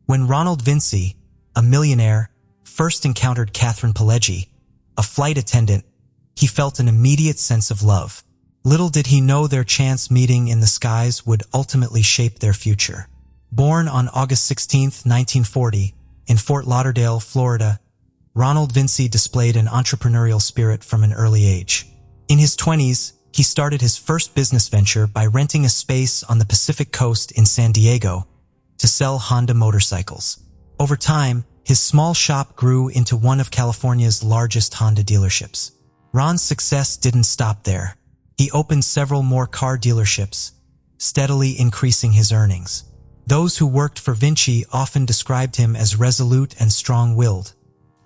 When Ronald Vinci, a millionaire, first encountered Catherine Pileggi, a flight attendant, he felt an immediate sense of love. Little did he know their chance meeting in the skies would ultimately shape their future. Born on August 16, 1940, in Fort Lauderdale, Florida, Ronald Vinci displayed an entrepreneurial spirit from an early age. In his 20s, he started his first business venture by renting a space on the Pacific Coast in San Diego to sell Honda motorcycles. Over time, his small shop grew into one of California's largest Honda dealerships. Ron's success didn't stop there. He opened several more car dealerships, steadily increasing his earnings. Those who worked for Vinci often described him as resolute and strong-willed,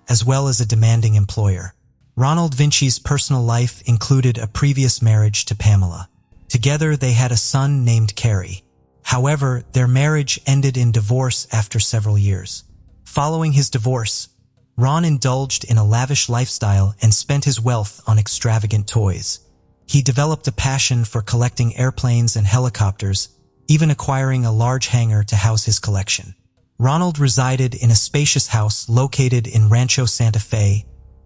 as well as a demanding employer. Ronald Vinci's personal life included a previous marriage to Pamela. Together, they had a son named Cary. However, their marriage ended in divorce after several years. Following his divorce, Ron indulged in a lavish lifestyle and spent his wealth on extravagant toys. He developed a passion for collecting airplanes and helicopters, even acquiring a large hangar to house his collection. Ronald resided in a spacious house located in Rancho Santa Fe,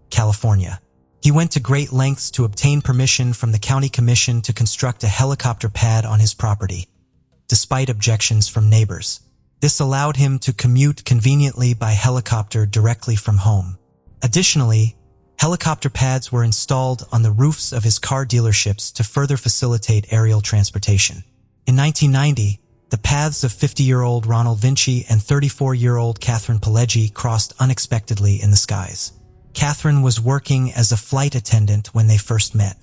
California. He went to great lengths to obtain permission from the county commission to construct a helicopter pad on his property, despite objections from neighbors. This allowed him to commute conveniently by helicopter directly from home. Additionally, helicopter pads were installed on the roofs of his car dealerships to further facilitate aerial transportation. In 1990, the paths of 50-year-old Ronald Vinci and 34-year-old Catherine Pileggi crossed unexpectedly in the skies. Catherine was working as a flight attendant when they first met.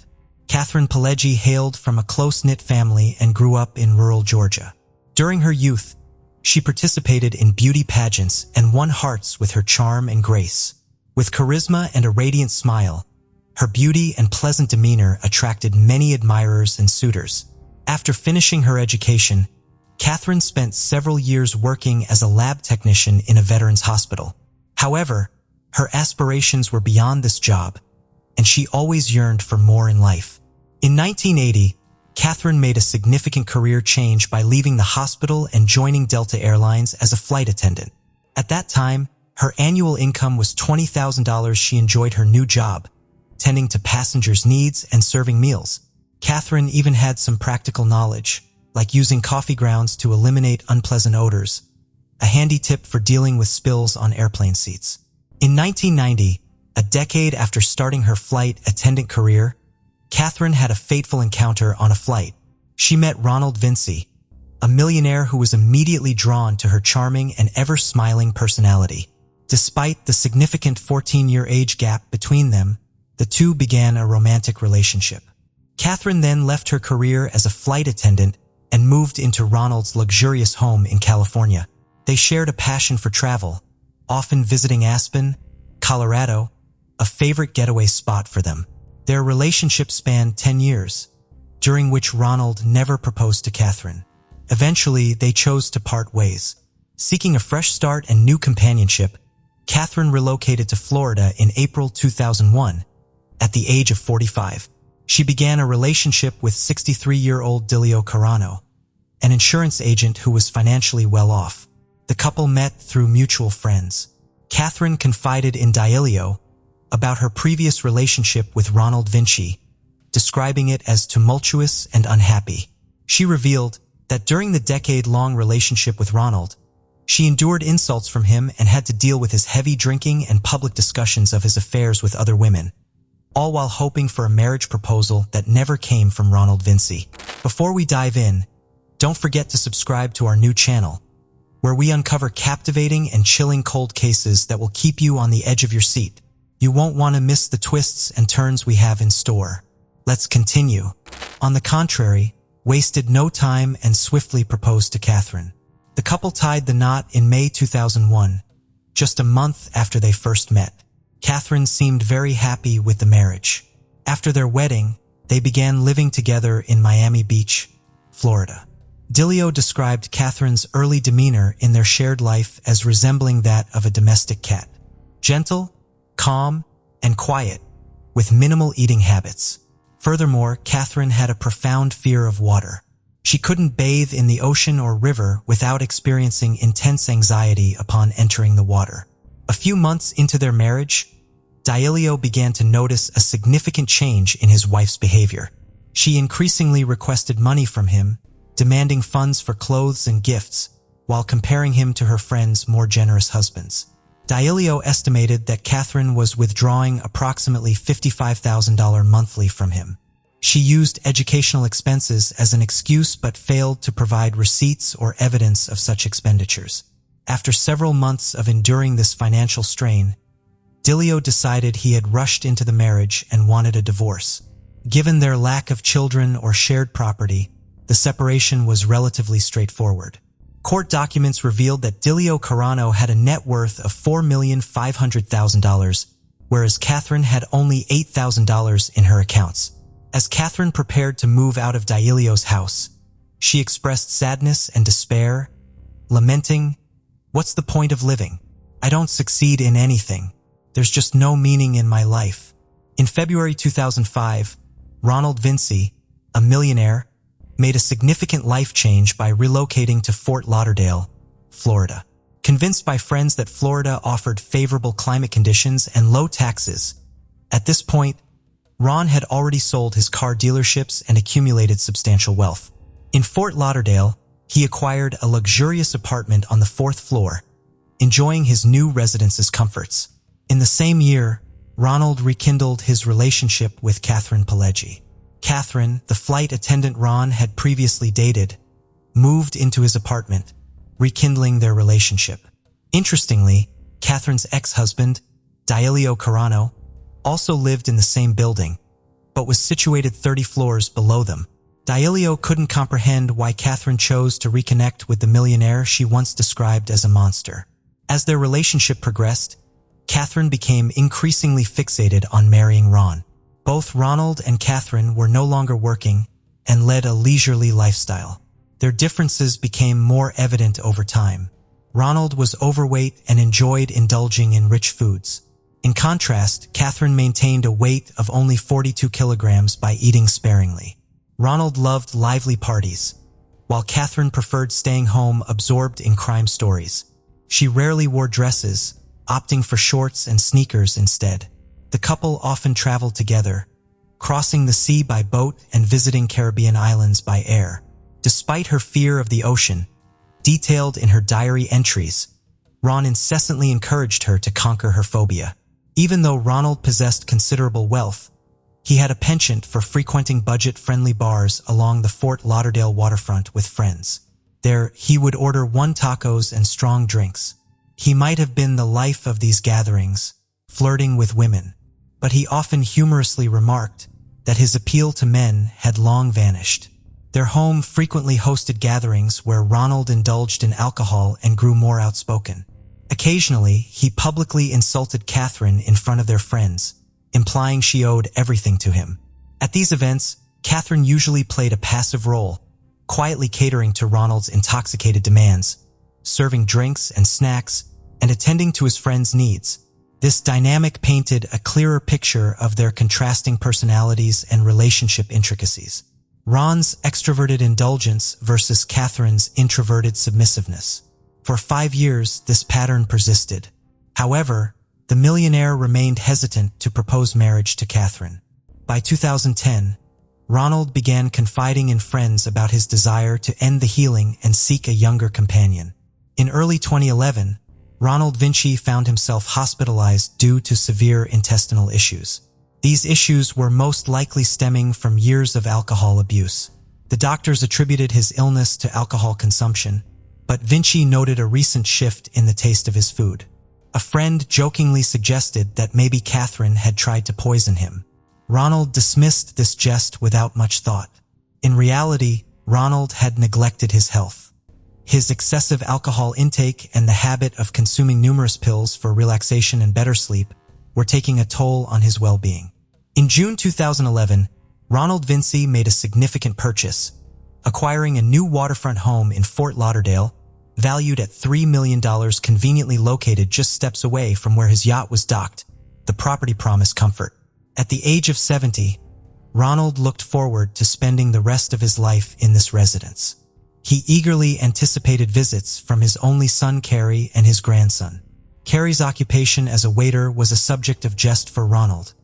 Catherine Pileggi hailed from a close-knit family and grew up in rural Georgia. During her youth, she participated in beauty pageants and won hearts with her charm and grace. With charisma and a radiant smile, her beauty and pleasant demeanor attracted many admirers and suitors. After finishing her education, Catherine spent several years working as a lab technician in a veterans hospital. However, her aspirations were beyond this job, and she always yearned for more in life. In 1980, Catherine made a significant career change by leaving the hospital and joining Delta Airlines as a flight attendant. At that time, her annual income was $20,000. She enjoyed her new job, tending to passengers' needs and serving meals. Catherine even had some practical knowledge, like using coffee grounds to eliminate unpleasant odors, a handy tip for dealing with spills on airplane seats. In 1990, a decade after starting her flight attendant career, Catherine had a fateful encounter on a flight. She met Ronald Vinci, a millionaire who was immediately drawn to her charming and ever-smiling personality. Despite the significant 14-year age gap between them, the two began a romantic relationship. Catherine then left her career as a flight attendant and moved into Ronald's luxurious home in California. They shared a passion for travel, often visiting Aspen, Colorado, a favorite getaway spot for them. Their relationship spanned 10 years, during which Ronald never proposed to Catherine. Eventually, they chose to part ways. Seeking a fresh start and new companionship, Catherine relocated to Florida in April 2001, at the age of 45. She began a relationship with 63-year-old Dilio Carano, an insurance agent who was financially well off. The couple met through mutual friends. Catherine confided in Dilio about her previous relationship with Ronald Vinci, describing it as tumultuous and unhappy. She revealed that during the decade-long relationship with Ronald, she endured insults from him and had to deal with his heavy drinking and public discussions of his affairs with other women, all while hoping for a marriage proposal that never came from Ronald Vinci. Before we dive in, don't forget to subscribe to our new channel, where we uncover captivating and chilling cold cases that will keep you on the edge of your seat. You won't want to miss the twists and turns we have in store. Let's continue. On the contrary, wasted no time and swiftly proposed to Catherine. The couple tied the knot in May 2001, just a month after they first met. Catherine seemed very happy with the marriage. After their wedding, they began living together in Miami Beach, Florida. Dilio described Catherine's early demeanor in their shared life as resembling that of a domestic cat. Gentle, calm, and quiet, with minimal eating habits. Furthermore, Catherine had a profound fear of water. She couldn't bathe in the ocean or river without experiencing intense anxiety upon entering the water. A few months into their marriage, Dielio began to notice a significant change in his wife's behavior. She increasingly requested money from him, demanding funds for clothes and gifts, while comparing him to her friends' more generous husbands. Dielio estimated that Catherine was withdrawing approximately $55,000 monthly from him. She used educational expenses as an excuse but failed to provide receipts or evidence of such expenditures. After several months of enduring this financial strain, Dielio decided he had rushed into the marriage and wanted a divorce. Given their lack of children or shared property, the separation was relatively straightforward. Court documents revealed that Dielio Carano had a net worth of $4,500,000, whereas Catherine had only $8,000 in her accounts. As Catherine prepared to move out of Dielio's house, she expressed sadness and despair, lamenting, "What's the point of living? I don't succeed in anything. There's just no meaning in my life." In February 2005, Ronald Vinci, a millionaire, made a significant life change by relocating to Fort Lauderdale, Florida. Convinced by friends that Florida offered favorable climate conditions and low taxes, at this point, Ron had already sold his car dealerships and accumulated substantial wealth. In Fort Lauderdale, he acquired a luxurious apartment on the 4th floor, enjoying his new residence's comforts. In the same year, Ronald rekindled his relationship with Catherine Pileggi. Catherine, the flight attendant Ron had previously dated, moved into his apartment, rekindling their relationship. Interestingly, Catherine's ex-husband, Dielio Carano, also lived in the same building, but was situated 30 floors below them. Dielio couldn't comprehend why Catherine chose to reconnect with the millionaire she once described as a monster. As their relationship progressed, Catherine became increasingly fixated on marrying Ron. Both Ronald and Catherine were no longer working and led a leisurely lifestyle. Their differences became more evident over time. Ronald was overweight and enjoyed indulging in rich foods. In contrast, Catherine maintained a weight of only 42 kilograms by eating sparingly. Ronald loved lively parties, while Catherine preferred staying home absorbed in crime stories. She rarely wore dresses, opting for shorts and sneakers instead. The couple often traveled together, crossing the sea by boat and visiting Caribbean islands by air. Despite her fear of the ocean, detailed in her diary entries, Ron incessantly encouraged her to conquer her phobia. Even though Ronald possessed considerable wealth, he had a penchant for frequenting budget-friendly bars along the Fort Lauderdale waterfront with friends. There, he would order 1 tacos and strong drinks. He might have been the life of these gatherings, flirting with women, but he often humorously remarked that his appeal to men had long vanished. Their home frequently hosted gatherings where Ronald indulged in alcohol and grew more outspoken. Occasionally, he publicly insulted Catherine in front of their friends, implying she owed everything to him. At these events, Catherine usually played a passive role, quietly catering to Ronald's intoxicated demands, serving drinks and snacks, and attending to his friends' needs. This dynamic painted a clearer picture of their contrasting personalities and relationship intricacies. Ron's extroverted indulgence versus Catherine's introverted submissiveness. For 5 years, this pattern persisted. However, the millionaire remained hesitant to propose marriage to Catherine. By 2010, Ronald began confiding in friends about his desire to end the healing and seek a younger companion. In early 2011, Ronald Vinci found himself hospitalized due to severe intestinal issues. These issues were most likely stemming from years of alcohol abuse. The doctors attributed his illness to alcohol consumption, but Vinci noted a recent shift in the taste of his food. A friend jokingly suggested that maybe Catherine had tried to poison him. Ronald dismissed this jest without much thought. In reality, Ronald had neglected his health. His excessive alcohol intake and the habit of consuming numerous pills for relaxation and better sleep were taking a toll on his well-being. In June 2011, Ronald Vinci made a significant purchase, acquiring a new waterfront home in Fort Lauderdale, valued at $3 million, conveniently located just steps away from where his yacht was docked. The property promised comfort. At the age of 70, Ronald looked forward to spending the rest of his life in this residence. He eagerly anticipated visits from his only son Carrie and his grandson. Carrie's occupation as a waiter was a subject of jest for Ronald,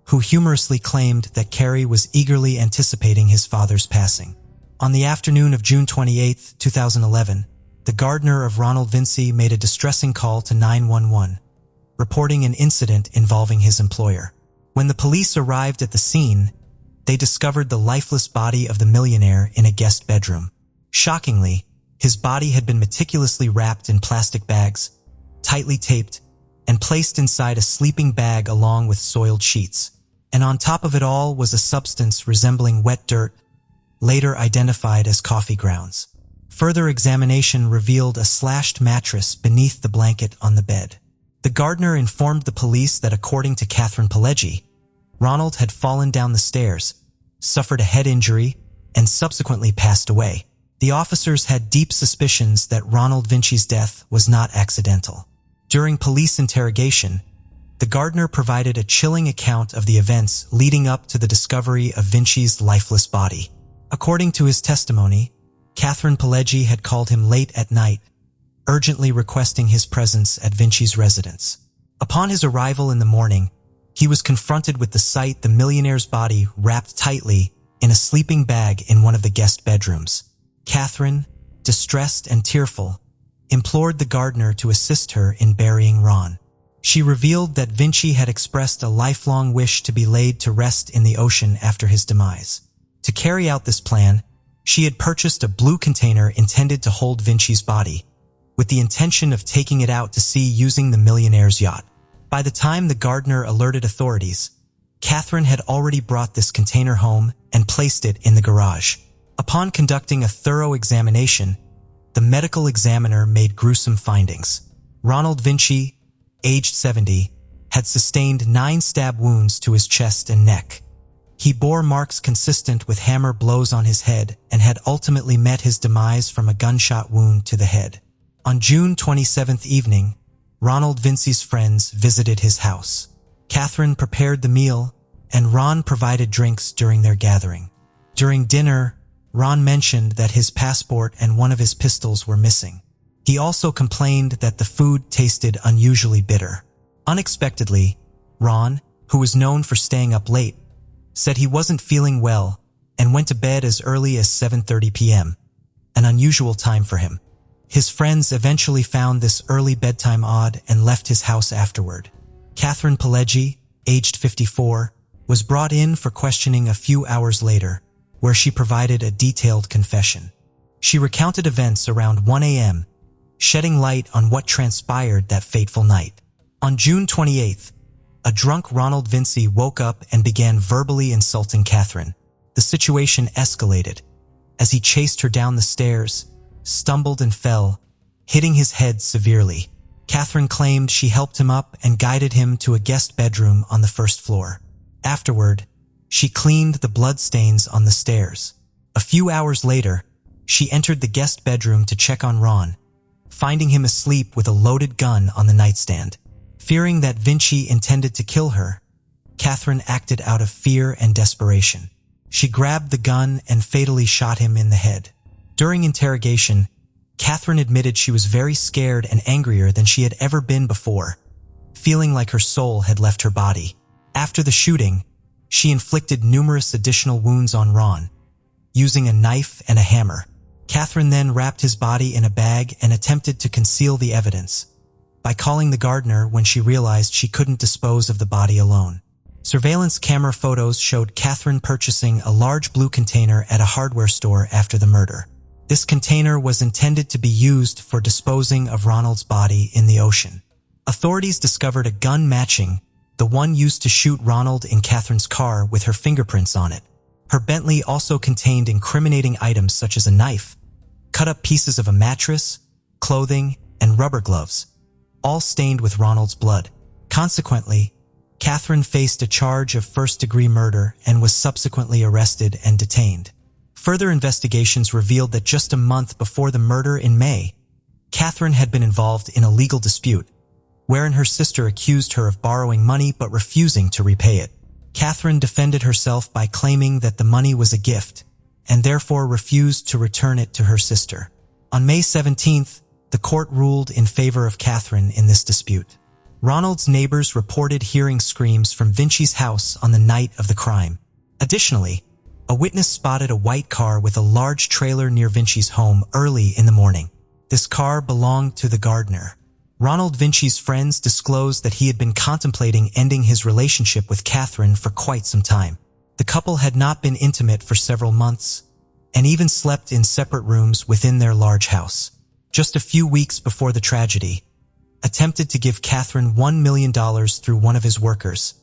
who humorously claimed that Carrie was eagerly anticipating his father's passing. On the afternoon of June 28, 2011, the gardener of Ronald Vinci made a distressing call to 911, reporting an incident involving his employer. When the police arrived at the scene, they discovered the lifeless body of the millionaire in a guest bedroom. Shockingly, his body had been meticulously wrapped in plastic bags, tightly taped, and placed inside a sleeping bag along with soiled sheets. And on top of it all was a substance resembling wet dirt, later identified as coffee grounds. Further examination revealed a slashed mattress beneath the blanket on the bed. The gardener informed the police that according to Catherine Pileggi, Ronald had fallen down the stairs, suffered a head injury, and subsequently passed away. The officers had deep suspicions that Ronald Vinci's death was not accidental. During police interrogation, the gardener provided a chilling account of the events leading up to the discovery of Vinci's lifeless body. According to his testimony, Catherine Pileggi had called him late at night, urgently requesting his presence at Vinci's residence. Upon his arrival in the morning, he was confronted with the sight the millionaire's body wrapped tightly in a sleeping bag in one of the guest bedrooms. Catherine, distressed and tearful, implored the gardener to assist her in burying Ron. She revealed that Vinci had expressed a lifelong wish to be laid to rest in the ocean after his demise. To carry out this plan, she had purchased a blue container intended to hold Vinci's body, with the intention of taking it out to sea using the millionaire's yacht. By the time the gardener alerted authorities, Catherine had already brought this container home and placed it in the garage. Upon conducting a thorough examination, the medical examiner made gruesome findings. Ronald Vinci, aged 70, had sustained 9 stab wounds to his chest and neck. He bore marks consistent with hammer blows on his head and had ultimately met his demise from a gunshot wound to the head. On June 27th evening, Ronald Vinci's friends visited his house. Catherine prepared the meal, and Ron provided drinks during their gathering. During dinner, Ron mentioned that his passport and one of his pistols were missing. He also complained that the food tasted unusually bitter. Unexpectedly, Ron, who was known for staying up late, said he wasn't feeling well and went to bed as early as 7:30 p.m., an unusual time for him. His friends eventually found this early bedtime odd and left his house afterward. Catherine Pileggi, aged 54, was brought in for questioning a few hours later, where she provided a detailed confession. She recounted events around 1 a.m., shedding light on what transpired that fateful night. On June 28th, a drunk Ronald Vinci woke up and began verbally insulting Catherine. The situation escalated as he chased her down the stairs, stumbled and fell, hitting his head severely. Catherine claimed she helped him up and guided him to a guest bedroom on the first floor. Afterward, she cleaned the blood stains on the stairs. A few hours later, she entered the guest bedroom to check on Ron, finding him asleep with a loaded gun on the nightstand. Fearing that Vinci intended to kill her, Catherine acted out of fear and desperation. She grabbed the gun and fatally shot him in the head. During interrogation, Catherine admitted she was very scared and angrier than she had ever been before, feeling like her soul had left her body. After the shooting, she inflicted numerous additional wounds on Ron, using a knife and a hammer. Catherine then wrapped his body in a bag and attempted to conceal the evidence by calling the gardener when she realized she couldn't dispose of the body alone. Surveillance camera photos showed Catherine purchasing a large blue container at a hardware store after the murder. This container was intended to be used for disposing of Ronald's body in the ocean. Authorities discovered a gun matching the one used to shoot Ronald in Catherine's car with her fingerprints on it. Her Bentley also contained incriminating items such as a knife, cut-up pieces of a mattress, clothing, and rubber gloves, all stained with Ronald's blood. Consequently, Catherine faced a charge of first-degree murder and was subsequently arrested and detained. Further investigations revealed that just a month before the murder in May, Catherine had been involved in a legal dispute, wherein her sister accused her of borrowing money but refusing to repay it. Catherine defended herself by claiming that the money was a gift, and therefore refused to return it to her sister. On May 17th, the court ruled in favor of Catherine in this dispute. Ronald's neighbors reported hearing screams from Vinci's house on the night of the crime. Additionally, a witness spotted a white car with a large trailer near Vinci's home early in the morning. This car belonged to the gardener. Ronald Vinci's friends disclosed that he had been contemplating ending his relationship with Catherine for quite some time. The couple had not been intimate for several months, and even slept in separate rooms within their large house. Just a few weeks before the tragedy, attempted to give Catherine $1 million through one of his workers,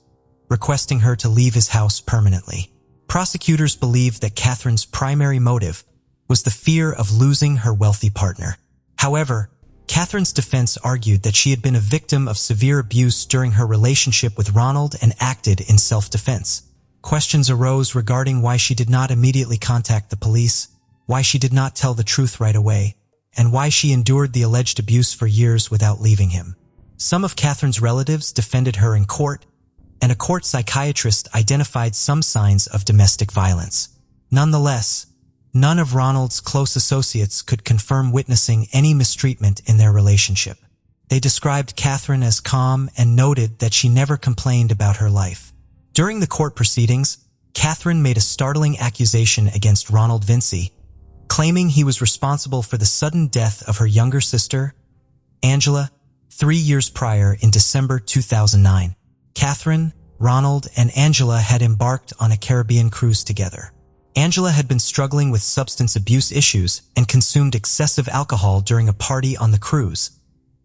requesting her to leave his house permanently. Prosecutors believed that Catherine's primary motive was the fear of losing her wealthy partner. However, Catherine's defense argued that she had been a victim of severe abuse during her relationship with Ronald and acted in self-defense. Questions arose regarding why she did not immediately contact the police, why she did not tell the truth right away, and why she endured the alleged abuse for years without leaving him. Some of Catherine's relatives defended her in court, and a court psychiatrist identified some signs of domestic violence. Nonetheless, none of Ronald's close associates could confirm witnessing any mistreatment in their relationship. They described Catherine as calm and noted that she never complained about her life. During the court proceedings, Catherine made a startling accusation against Ronald Vinci, claiming he was responsible for the sudden death of her younger sister, Angela, 3 years prior in December 2009. Catherine, Ronald, and Angela had embarked on a Caribbean cruise together. Angela had been struggling with substance abuse issues and consumed excessive alcohol during a party on the cruise,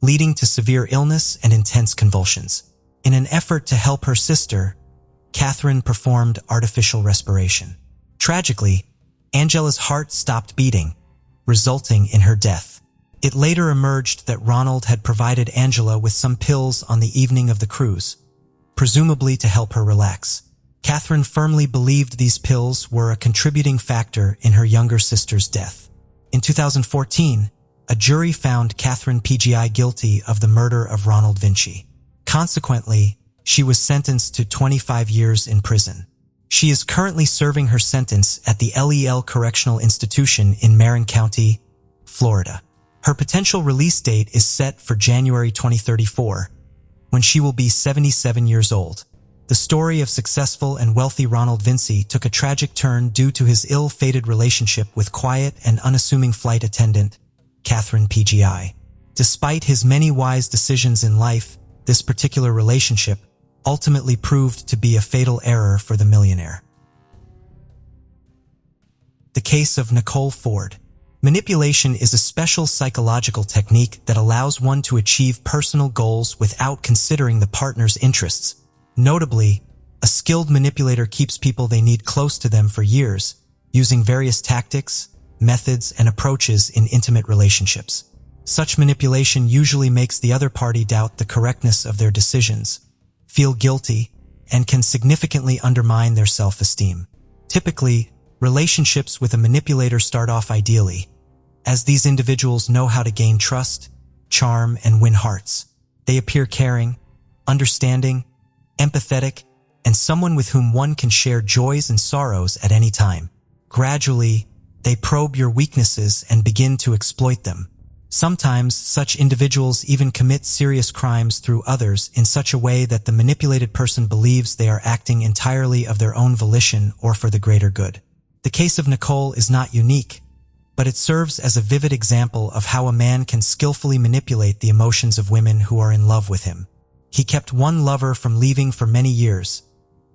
leading to severe illness and intense convulsions. In an effort to help her sister, Catherine performed artificial respiration. Tragically, Angela's heart stopped beating, resulting in her death. It later emerged that Ronald had provided Angela with some pills on the evening of the cruise, presumably to help her relax. Catherine firmly believed these pills were a contributing factor in her younger sister's death. In 2014, a jury found Catherine PGI guilty of the murder of Ronald Vinci. Consequently, she was sentenced to 25 years in prison. She is currently serving her sentence at the LEL Correctional Institution in Marin County, Florida. Her potential release date is set for January 2034, when she will be 77 years old. The story of successful and wealthy Ronald Vinci took a tragic turn due to his ill-fated relationship with quiet and unassuming flight attendant, Catherine PGI. Despite his many wise decisions in life, this particular relationship ultimately proved to be a fatal error for the millionaire. The case of Nicole Ford. Manipulation is a special psychological technique that allows one to achieve personal goals without considering the partner's interests. Notably, a skilled manipulator keeps people they need close to them for years, using various tactics, methods, and approaches in intimate relationships. Such manipulation usually makes the other party doubt the correctness of their decisions, feel guilty, and can significantly undermine their self-esteem. Typically, relationships with a manipulator start off ideally, as these individuals know how to gain trust, charm, and win hearts. They appear caring, understanding, empathetic, and someone with whom one can share joys and sorrows at any time. Gradually, they probe your weaknesses and begin to exploit them. Sometimes, such individuals even commit serious crimes through others in such a way that the manipulated person believes they are acting entirely of their own volition or for the greater good. The case of Nicole is not unique, but it serves as a vivid example of how a man can skillfully manipulate the emotions of women who are in love with him. He kept one lover from leaving for many years,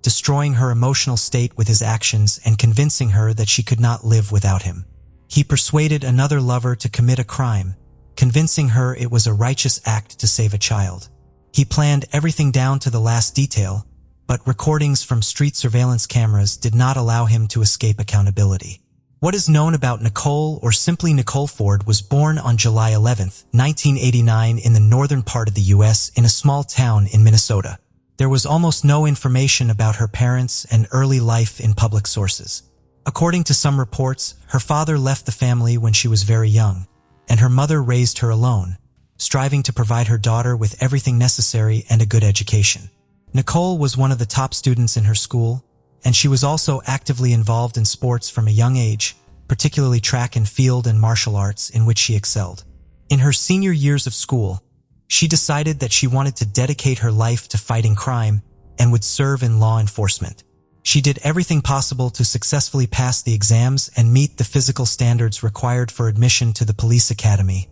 destroying her emotional state with his actions and convincing her that she could not live without him. He persuaded another lover to commit a crime, convincing her it was a righteous act to save a child. He planned everything down to the last detail, but recordings from street surveillance cameras did not allow him to escape accountability. What is known about Nicole, or simply Nicole Ford, was born on July 11, 1989 in the northern part of the U.S. in a small town in Minnesota. There was almost no information about her parents and early life in public sources. According to some reports, her father left the family when she was very young, and her mother raised her alone, striving to provide her daughter with everything necessary and a good education. Nicole was one of the top students in her school, and she was also actively involved in sports from a young age, particularly track and field and martial arts, in which she excelled. In her senior years of school, she decided that she wanted to dedicate her life to fighting crime and would serve in law enforcement. She did everything possible to successfully pass the exams and meet the physical standards required for admission to the police academy,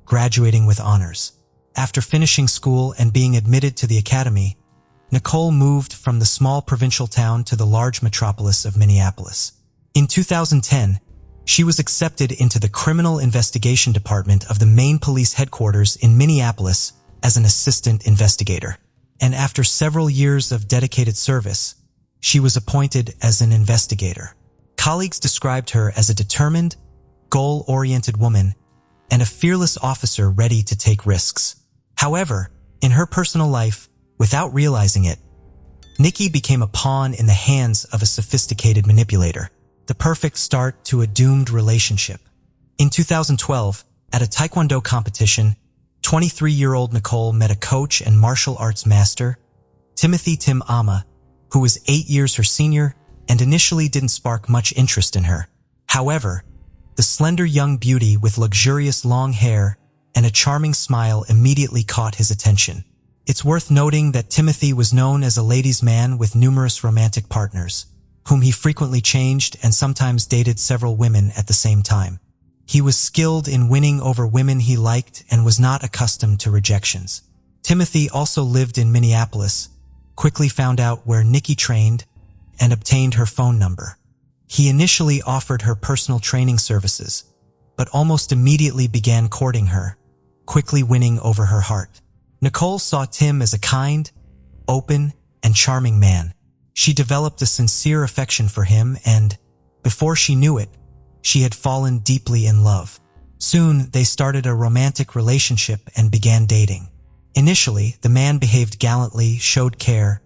graduating with honors. After finishing school and being admitted to the academy, Nicole moved from the small provincial town to the large metropolis of Minneapolis. In 2010, she was accepted into the Criminal Investigation Department of the Maine Police Headquarters in Minneapolis as an assistant investigator. And after several years of dedicated service, she was appointed as an investigator. Colleagues described her as a determined, goal-oriented woman and a fearless officer ready to take risks. However, in her personal life, without realizing it, Nikki became a pawn in the hands of a sophisticated manipulator, the perfect start to a doomed relationship. In 2012, at a Taekwondo competition, 23-year-old Nicole met a coach and martial arts master, Timothy Tim Ama, who was 8 years her senior and initially didn't spark much interest in her. However, the slender young beauty with luxurious long hair and a charming smile immediately caught his attention. It's worth noting that Timothy was known as a ladies' man with numerous romantic partners, whom he frequently changed and sometimes dated several women at the same time. He was skilled in winning over women he liked and was not accustomed to rejections. Timothy also lived in Minneapolis, quickly found out where Nikki trained, and obtained her phone number. He initially offered her personal training services, but almost immediately began courting her, quickly winning over her heart. Nicole saw Tim as a kind, open, and charming man. She developed a sincere affection for him and, before she knew it, she had fallen deeply in love. Soon, they started a romantic relationship and began dating. Initially, the man behaved gallantly, showed care,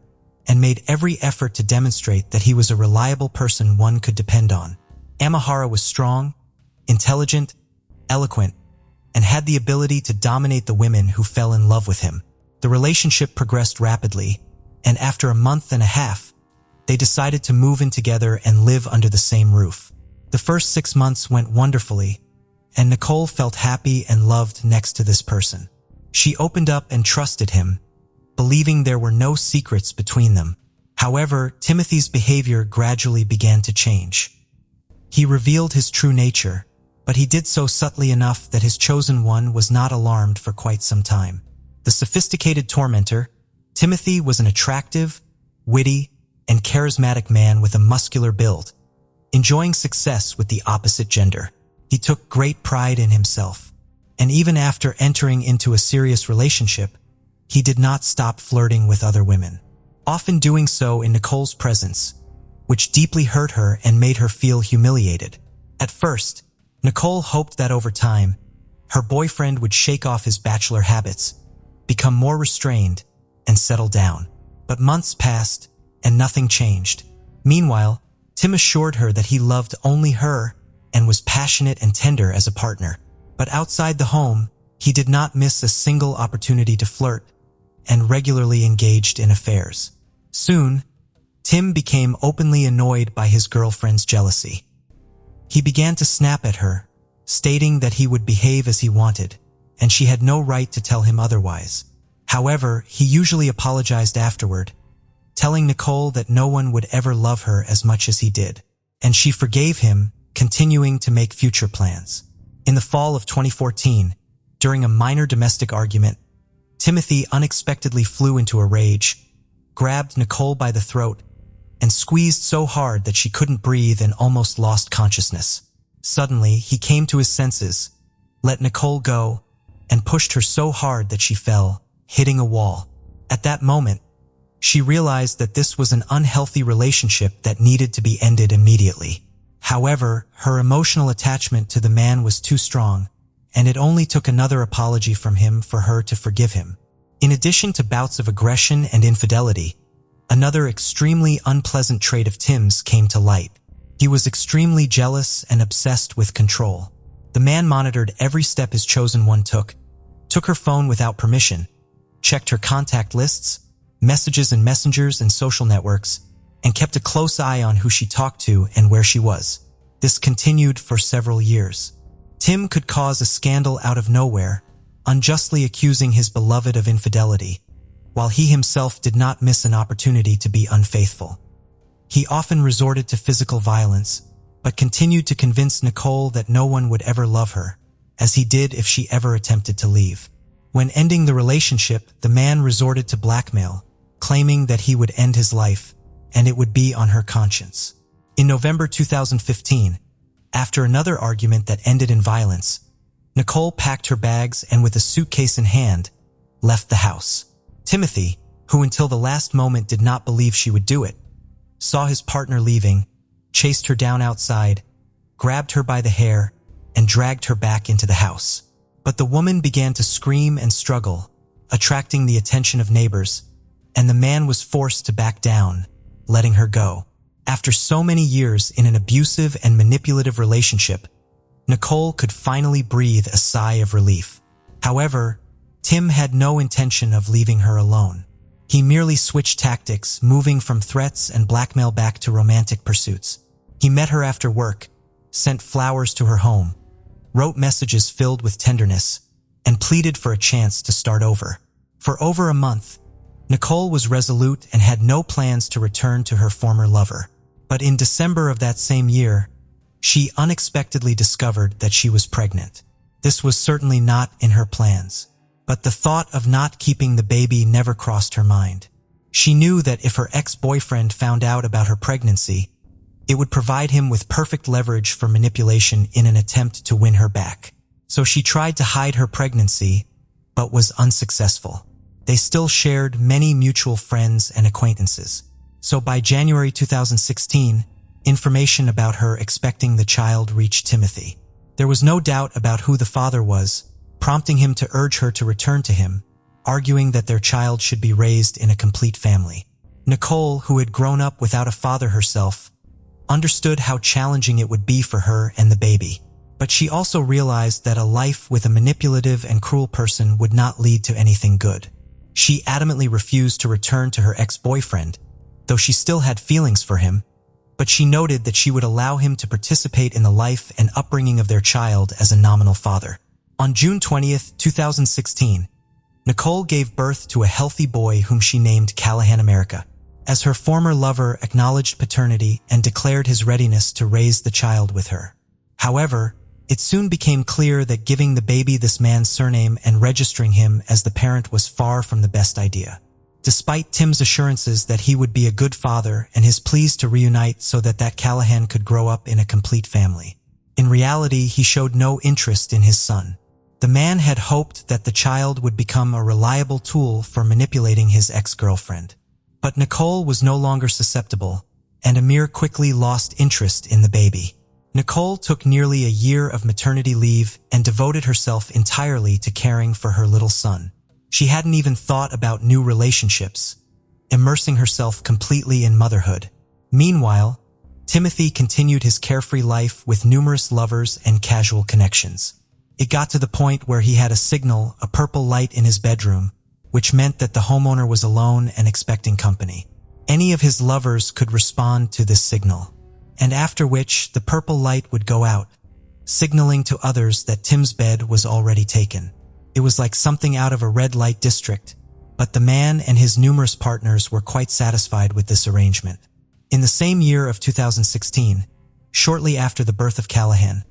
and made every effort to demonstrate that he was a reliable person one could depend on. Amahara was strong, intelligent, eloquent, and had the ability to dominate the women who fell in love with him. The relationship progressed rapidly, and after a month and a half, they decided to move in together and live under the same roof. The first 6 months went wonderfully, and Nicole felt happy and loved next to this person. She opened up and trusted him, believing there were no secrets between them. However, Timothy's behavior gradually began to change. He revealed his true nature, but he did so subtly enough that his chosen one was not alarmed for quite some time. The sophisticated tormentor, Timothy was an attractive, witty, and charismatic man with a muscular build, enjoying success with the opposite gender. He took great pride in himself, and even after entering into a serious relationship, he did not stop flirting with other women, often doing so in Nicole's presence, which deeply hurt her and made her feel humiliated. At first, Nicole hoped that over time, her boyfriend would shake off his bachelor habits, become more restrained, and settle down. But months passed, and nothing changed. Meanwhile, Tim assured her that he loved only her and was passionate and tender as a partner. But outside the home, he did not miss a single opportunity to flirt and regularly engaged in affairs. Soon, Tim became openly annoyed by his girlfriend's jealousy. He began to snap at her, stating that he would behave as he wanted, and she had no right to tell him otherwise. However, he usually apologized afterward, telling Nicole that no one would ever love her as much as he did, and she forgave him, continuing to make future plans. In the fall of 2014, during a minor domestic argument, Timothy unexpectedly flew into a rage, grabbed Nicole by the throat, and squeezed so hard that she couldn't breathe and almost lost consciousness. Suddenly, he came to his senses, let Nicole go, and pushed her so hard that she fell, hitting a wall. At that moment, she realized that this was an unhealthy relationship that needed to be ended immediately. However, her emotional attachment to the man was too strong, and it only took another apology from him for her to forgive him. In addition to bouts of aggression and infidelity, another extremely unpleasant trait of Tim's came to light. He was extremely jealous and obsessed with control. The man monitored every step his chosen one took her phone without permission, checked her contact lists, messages in messengers and social networks, and kept a close eye on who she talked to and where she was. This continued for several years. Tim could cause a scandal out of nowhere, unjustly accusing his beloved of infidelity, while he himself did not miss an opportunity to be unfaithful. He often resorted to physical violence, but continued to convince Nicole that no one would ever love her, as he did if she ever attempted to leave. When ending the relationship, the man resorted to blackmail, claiming that he would end his life, and it would be on her conscience. In November 2015, after another argument that ended in violence, Nicole packed her bags and with a suitcase in hand, left the house. Timothy, who until the last moment did not believe she would do it, saw his partner leaving, chased her down outside, grabbed her by the hair, and dragged her back into the house. But the woman began to scream and struggle, attracting the attention of neighbors, and the man was forced to back down, letting her go. After so many years in an abusive and manipulative relationship, Nicole could finally breathe a sigh of relief. However, Tim had no intention of leaving her alone. He merely switched tactics, moving from threats and blackmail back to romantic pursuits. He met her after work, sent flowers to her home, wrote messages filled with tenderness, and pleaded for a chance to start over. For over a month, Nicole was resolute and had no plans to return to her former lover. But in December of that same year, she unexpectedly discovered that she was pregnant. This was certainly not in her plans, but the thought of not keeping the baby never crossed her mind. She knew that if her ex-boyfriend found out about her pregnancy, it would provide him with perfect leverage for manipulation in an attempt to win her back. So she tried to hide her pregnancy, but was unsuccessful. They still shared many mutual friends and acquaintances. So by January 2016, information about her expecting the child reached Timothy. There was no doubt about who the father was, prompting him to urge her to return to him, arguing that their child should be raised in a complete family. Nicole, who had grown up without a father herself, understood how challenging it would be for her and the baby. But she also realized that a life with a manipulative and cruel person would not lead to anything good. She adamantly refused to return to her ex-boyfriend, though she still had feelings for him, but she noted that she would allow him to participate in the life and upbringing of their child as a nominal father. On June 20th, 2016, Nicole gave birth to a healthy boy whom she named Callahan America, as her former lover acknowledged paternity and declared his readiness to raise the child with her. However, it soon became clear that giving the baby this man's surname and registering him as the parent was far from the best idea. Despite Tim's assurances that he would be a good father and his pleas to reunite so that Callahan could grow up in a complete family, in reality he showed no interest in his son. The man had hoped that the child would become a reliable tool for manipulating his ex-girlfriend. But Nicole was no longer susceptible, and Amir quickly lost interest in the baby. Nicole took nearly a year of maternity leave and devoted herself entirely to caring for her little son. She hadn't even thought about new relationships, immersing herself completely in motherhood. Meanwhile, Timothy continued his carefree life with numerous lovers and casual connections. It got to the point where he had a signal, a purple light in his bedroom, which meant that the homeowner was alone and expecting company. Any of his lovers could respond to this signal, and after which the purple light would go out, signaling to others that Tim's bed was already taken. It was like something out of a red light district, but the man and his numerous partners were quite satisfied with this arrangement. In the same year of 2016, shortly after the birth of Callahan,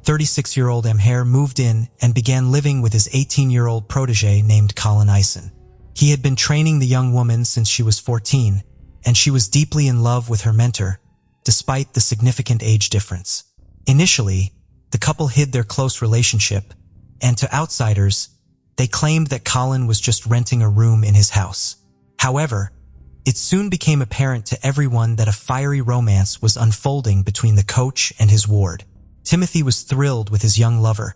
36-year-old Amher moved in and began living with his 18-year-old protege named Colin Ison. He had been training the young woman since she was 14, and she was deeply in love with her mentor, despite the significant age difference. Initially, the couple hid their close relationship, and to outsiders, they claimed that Colin was just renting a room in his house. However, it soon became apparent to everyone that a fiery romance was unfolding between the coach and his ward. Timothy was thrilled with his young lover,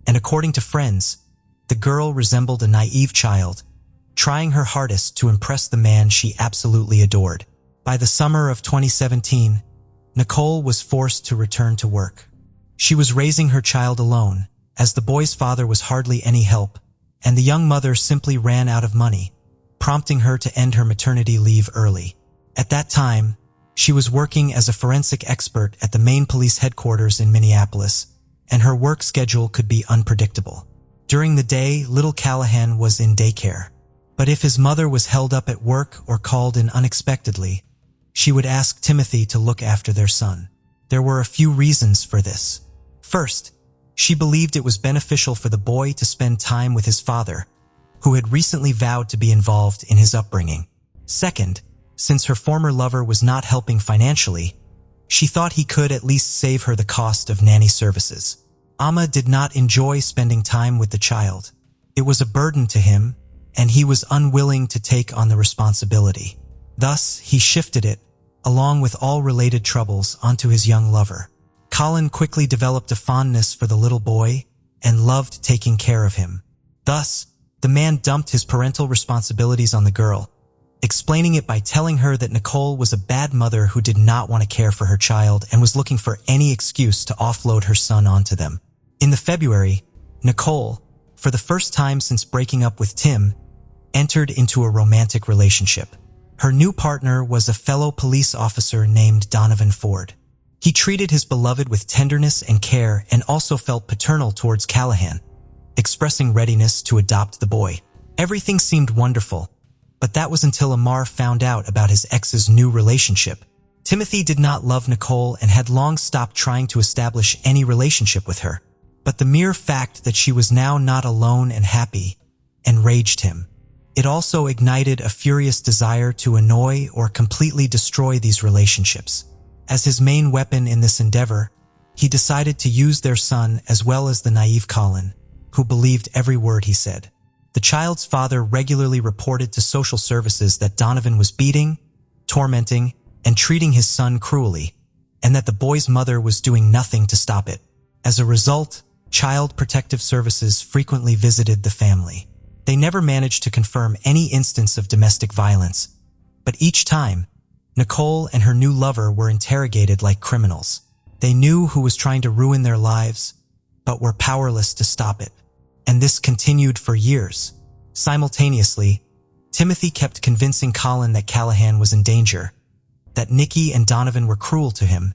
and according to friends, the girl resembled a naive child, trying her hardest to impress the man she absolutely adored. By the summer of 2017, Nicole was forced to return to work. She was raising her child alone, as the boy's father was hardly any help, and the young mother simply ran out of money, prompting her to end her maternity leave early. At that time, she was working as a forensic expert at the main police headquarters in Minneapolis, and her work schedule could be unpredictable. During the day, little Callahan was in daycare. But if his mother was held up at work or called in unexpectedly, she would ask Timothy to look after their son. There were a few reasons for this. First, she believed it was beneficial for the boy to spend time with his father, who had recently vowed to be involved in his upbringing. Second, since her former lover was not helping financially, she thought he could at least save her the cost of nanny services. Amma did not enjoy spending time with the child. It was a burden to him, and he was unwilling to take on the responsibility. Thus, he shifted it, along with all related troubles, onto his young lover. Colin quickly developed a fondness for the little boy and loved taking care of him. Thus, the man dumped his parental responsibilities on the girl, explaining it by telling her that Nicole was a bad mother who did not want to care for her child and was looking for any excuse to offload her son onto them. In the February, Nicole, for the first time since breaking up with Tim, entered into a romantic relationship. Her new partner was a fellow police officer named Donovan Ford. He treated his beloved with tenderness and care and also felt paternal towards Callahan, expressing readiness to adopt the boy. Everything seemed wonderful, but that was until Amar found out about his ex's new relationship. Timothy did not love Nicole and had long stopped trying to establish any relationship with her. But the mere fact that she was now not alone and happy enraged him. It also ignited a furious desire to annoy or completely destroy these relationships. As his main weapon in this endeavor, he decided to use their son as well as the naive Colin, who believed every word he said. The child's father regularly reported to social services that Donovan was beating, tormenting, and treating his son cruelly, and that the boy's mother was doing nothing to stop it. As a result, Child Protective Services frequently visited the family. They never managed to confirm any instance of domestic violence, but each time, Nicole and her new lover were interrogated like criminals. They knew who was trying to ruin their lives, but were powerless to stop it. And this continued for years. Simultaneously, Timothy kept convincing Colin that Callahan was in danger, that Nikki and Donovan were cruel to him,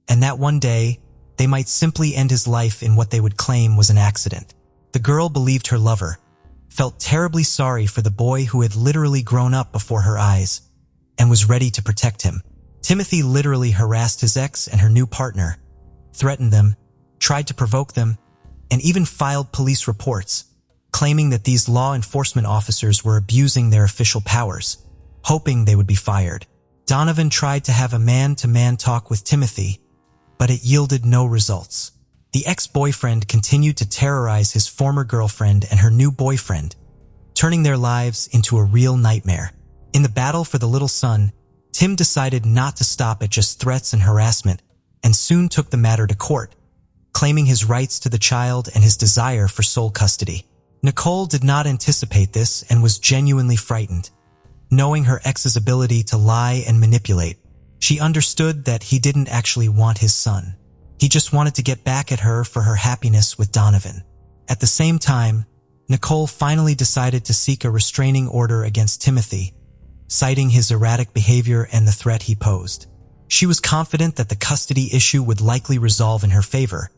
and that one day, they might simply end his life in what they would claim was an accident. The girl believed her lover, felt terribly sorry for the boy who had literally grown up before her eyes, and was ready to protect him. Timothy literally harassed his ex and her new partner, threatened them, tried to provoke them, and even filed police reports, claiming that these law enforcement officers were abusing their official powers, hoping they would be fired. Donovan tried to have a man-to-man talk with Timothy, but it yielded no results. The ex-boyfriend continued to terrorize his former girlfriend and her new boyfriend, turning their lives into a real nightmare. In the battle for the little son, Tim decided not to stop at just threats and harassment, and soon took the matter to court, claiming his rights to the child and his desire for sole custody. Nicole did not anticipate this and was genuinely frightened. Knowing her ex's ability to lie and manipulate, she understood that he didn't actually want his son. He just wanted to get back at her for her happiness with Donovan. At the same time, Nicole finally decided to seek a restraining order against Timothy, citing his erratic behavior and the threat he posed. She was confident that the custody issue would likely resolve in her favor,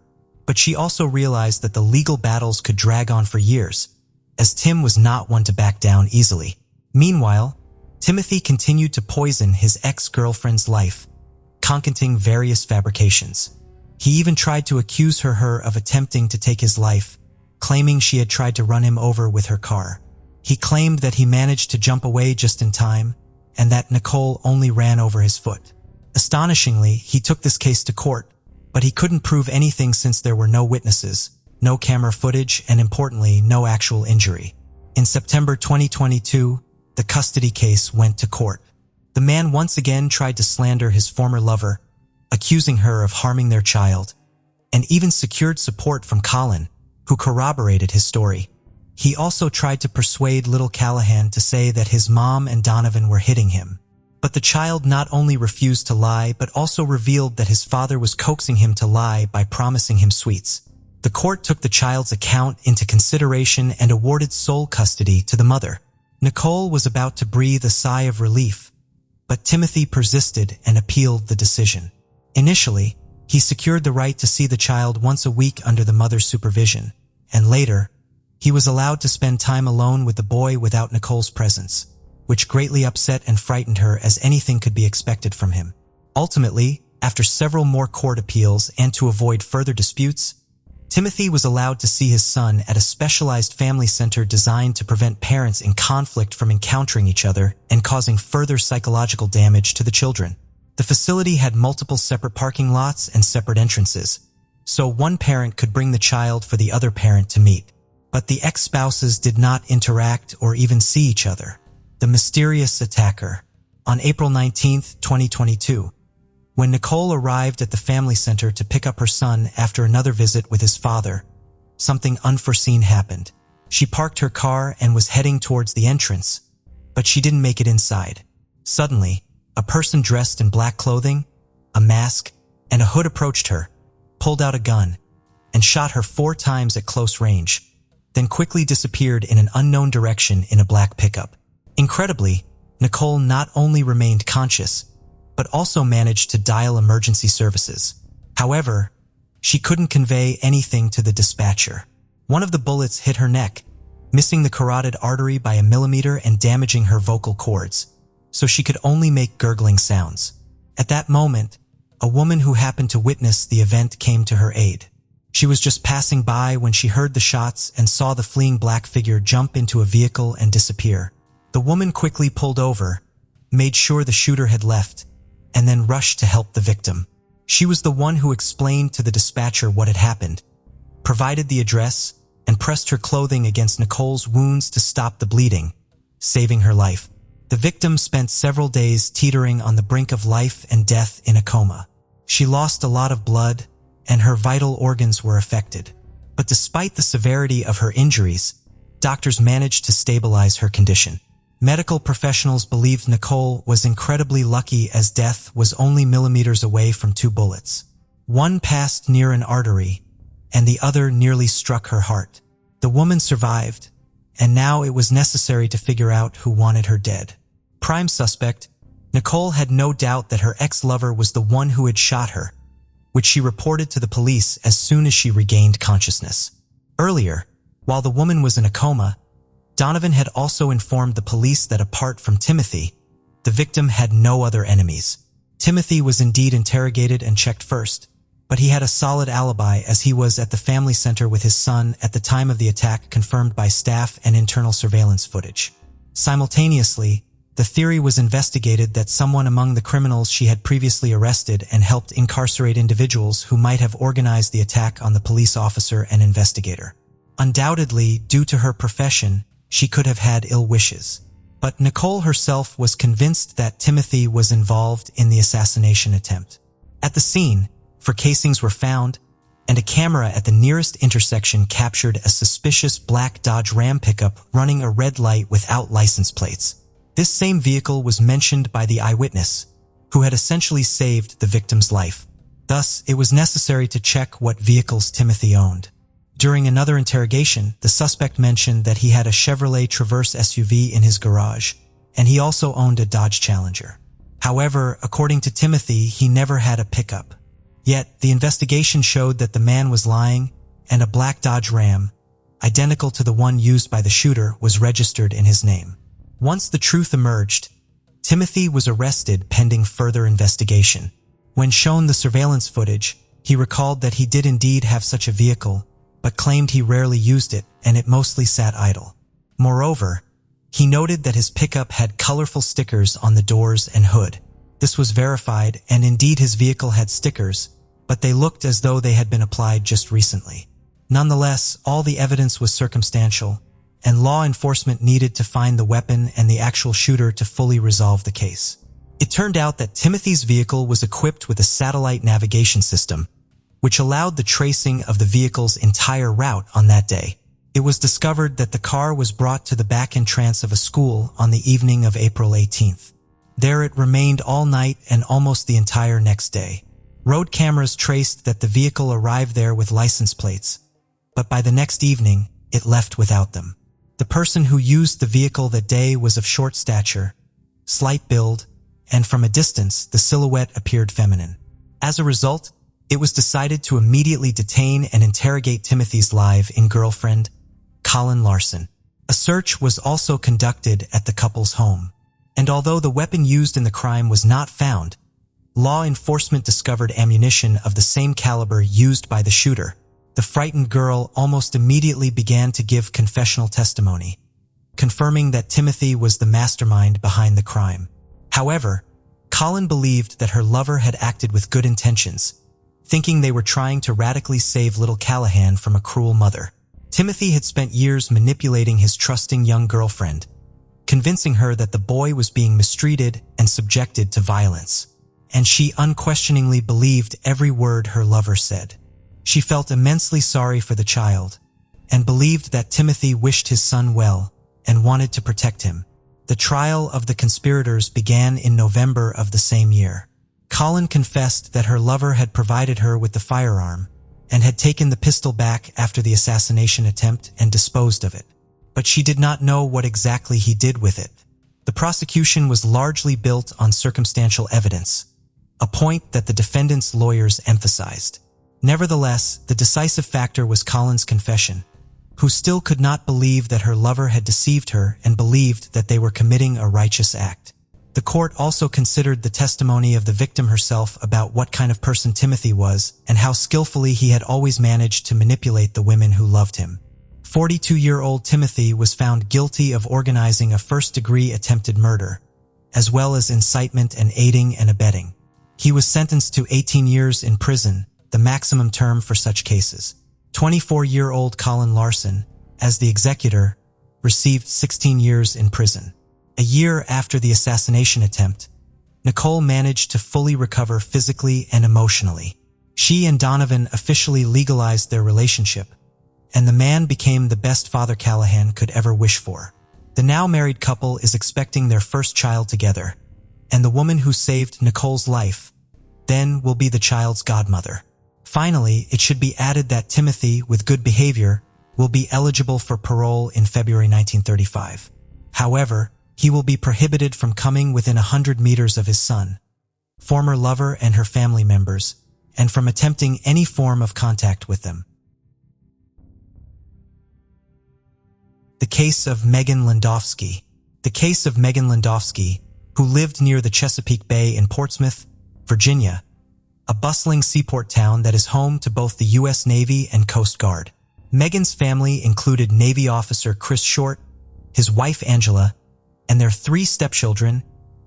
but she also realized that the legal battles could drag on for years, as Tim was not one to back down easily. Meanwhile, Timothy continued to poison his ex-girlfriend's life, concocting various fabrications. He even tried to accuse her of attempting to take his life, claiming she had tried to run him over with her car. He claimed that he managed to jump away just in time, and that Nicole only ran over his foot. Astonishingly, he took this case to court, but he couldn't prove anything since there were no witnesses, no camera footage, and importantly, no actual injury. In September 2022, the custody case went to court. The man once again tried to slander his former lover, accusing her of harming their child, and even secured support from Colin, who corroborated his story. He also tried to persuade little Callahan to say that his mom and Donovan were hitting him. But the child not only refused to lie, but also revealed that his father was coaxing him to lie by promising him sweets. The court took the child's account into consideration and awarded sole custody to the mother. Nicole was about to breathe a sigh of relief, but Timothy persisted and appealed the decision. Initially, he secured the right to see the child once a week under the mother's supervision, and later, he was allowed to spend time alone with the boy without Nicole's presence, which greatly upset and frightened her, as anything could be expected from him. Ultimately, after several more court appeals and to avoid further disputes, Timothy was allowed to see his son at a specialized family center designed to prevent parents in conflict from encountering each other and causing further psychological damage to the children. The facility had multiple separate parking lots and separate entrances, so one parent could bring the child for the other parent to meet. But the ex-spouses did not interact or even see each other. The mysterious attacker. On April 19, 2022, when Nicole arrived at the family center to pick up her son after another visit with his father, something unforeseen happened. She parked her car and was heading towards the entrance, but she didn't make it inside. Suddenly, a person dressed in black clothing, a mask, and a hood approached her, pulled out a gun, and shot her 4 times at close range, then quickly disappeared in an unknown direction in a black pickup. Incredibly, Nicole not only remained conscious, but also managed to dial emergency services. However, she couldn't convey anything to the dispatcher. One of the bullets hit her neck, missing the carotid artery by a millimeter and damaging her vocal cords, so she could only make gurgling sounds. At that moment, a woman who happened to witness the event came to her aid. She was just passing by when she heard the shots and saw the fleeing black figure jump into a vehicle and disappear. The woman quickly pulled over, made sure the shooter had left, and then rushed to help the victim. She was the one who explained to the dispatcher what had happened, provided the address, and pressed her clothing against Nicole's wounds to stop the bleeding, saving her life. The victim spent several days teetering on the brink of life and death in a coma. She lost a lot of blood, and her vital organs were affected. But despite the severity of her injuries, doctors managed to stabilize her condition. Medical professionals believed Nicole was incredibly lucky, as death was only millimeters away from 2 bullets. One passed near an artery, and the other nearly struck her heart. The woman survived, and now it was necessary to figure out who wanted her dead. Prime suspect, Nicole had no doubt that her ex-lover was the one who had shot her, which she reported to the police as soon as she regained consciousness. Earlier, while the woman was in a coma, Donovan had also informed the police that apart from Timothy, the victim had no other enemies. Timothy was indeed interrogated and checked first, but he had a solid alibi, as he was at the family center with his son at the time of the attack, confirmed by staff and internal surveillance footage. Simultaneously, the theory was investigated that someone among the criminals she had previously arrested and helped incarcerate individuals who might have organized the attack on the police officer and investigator. Undoubtedly, due to her profession, she could have had ill wishes. But Nicole herself was convinced that Timothy was involved in the assassination attempt. At the scene, 4 casings were found, and a camera at the nearest intersection captured a suspicious black Dodge Ram pickup running a red light without license plates. This same vehicle was mentioned by the eyewitness, who had essentially saved the victim's life. Thus, it was necessary to check what vehicles Timothy owned. During another interrogation, the suspect mentioned that he had a Chevrolet Traverse SUV in his garage, and he also owned a Dodge Challenger. However, according to Timothy, he never had a pickup. Yet, the investigation showed that the man was lying, and a black Dodge Ram, identical to the one used by the shooter, was registered in his name. Once the truth emerged, Timothy was arrested pending further investigation. When shown the surveillance footage, he recalled that he did indeed have such a vehicle, but claimed he rarely used it and it mostly sat idle. Moreover, he noted that his pickup had colorful stickers on the doors and hood. This was verified, and indeed his vehicle had stickers, but they looked as though they had been applied just recently. Nonetheless, all the evidence was circumstantial, and law enforcement needed to find the weapon and the actual shooter to fully resolve the case. It turned out that Timothy's vehicle was equipped with a satellite navigation system, which allowed the tracing of the vehicle's entire route on that day. It was discovered that the car was brought to the back entrance of a school on the evening of April 18th. There it remained all night and almost the entire next day. Road cameras traced that the vehicle arrived there with license plates, but by the next evening, it left without them. The person who used the vehicle that day was of short stature, slight build, and from a distance the silhouette appeared feminine. As a result, it was decided to immediately detain and interrogate Timothy's live-in girlfriend, Colin Larson. A search was also conducted at the couple's home, and although the weapon used in the crime was not found, law enforcement discovered ammunition of the same caliber used by the shooter. The frightened girl almost immediately began to give confessional testimony, confirming that Timothy was the mastermind behind the crime. However, Colin believed that her lover had acted with good intentions, thinking they were trying to radically save little Callahan from a cruel mother. Timothy had spent years manipulating his trusting young girlfriend, convincing her that the boy was being mistreated and subjected to violence, and she unquestioningly believed every word her lover said. She felt immensely sorry for the child and believed that Timothy wished his son well and wanted to protect him. The trial of the conspirators began in November of the same year. Colin confessed that her lover had provided her with the firearm and had taken the pistol back after the assassination attempt and disposed of it, but she did not know what exactly he did with it. The prosecution was largely built on circumstantial evidence, a point that the defendant's lawyers emphasized. Nevertheless, the decisive factor was Colin's confession, who still could not believe that her lover had deceived her and believed that they were committing a righteous act. The court also considered the testimony of the victim herself about what kind of person Timothy was and how skillfully he had always managed to manipulate the women who loved him. 42-year-old Timothy was found guilty of organizing a first-degree attempted murder, as well as incitement and aiding and abetting. He was sentenced to 18 years in prison, the maximum term for such cases. 24-year-old Colin Larson, as the executor, received 16 years in prison. A year after the assassination attempt, Nicole managed to fully recover physically and emotionally. She and Donovan officially legalized their relationship, and the man became the best father Callahan could ever wish for. The now married couple is expecting their first child together, and the woman who saved Nicole's life then will be the child's godmother. Finally, it should be added that Timothy, with good behavior, will be eligible for parole in February 1935. However, he will be prohibited from coming within 100 meters of his son, former lover and her family members, and from attempting any form of contact with them. The case of Megan Landowski. The case of Megan Landowski, who lived near the Chesapeake Bay in Portsmouth, Virginia, a bustling seaport town that is home to both the U.S. Navy and Coast Guard. Megan's family included Navy officer Chris Short, his wife Angela, and their 3 stepchildren,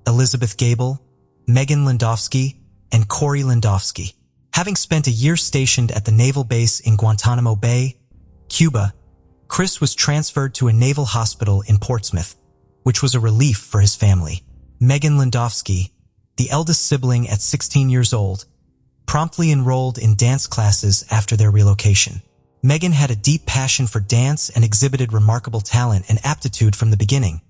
Elizabeth Gable, Megan Landowski, and Corey Landowski. Having spent a year stationed at the naval base in Guantanamo Bay, Cuba, Chris was transferred to a naval hospital in Portsmouth, which was a relief for his family. Megan Landowski, the eldest sibling at 16 years old, promptly enrolled in dance classes after their relocation. Megan had a deep passion for dance and exhibited remarkable talent and aptitude from the beginning,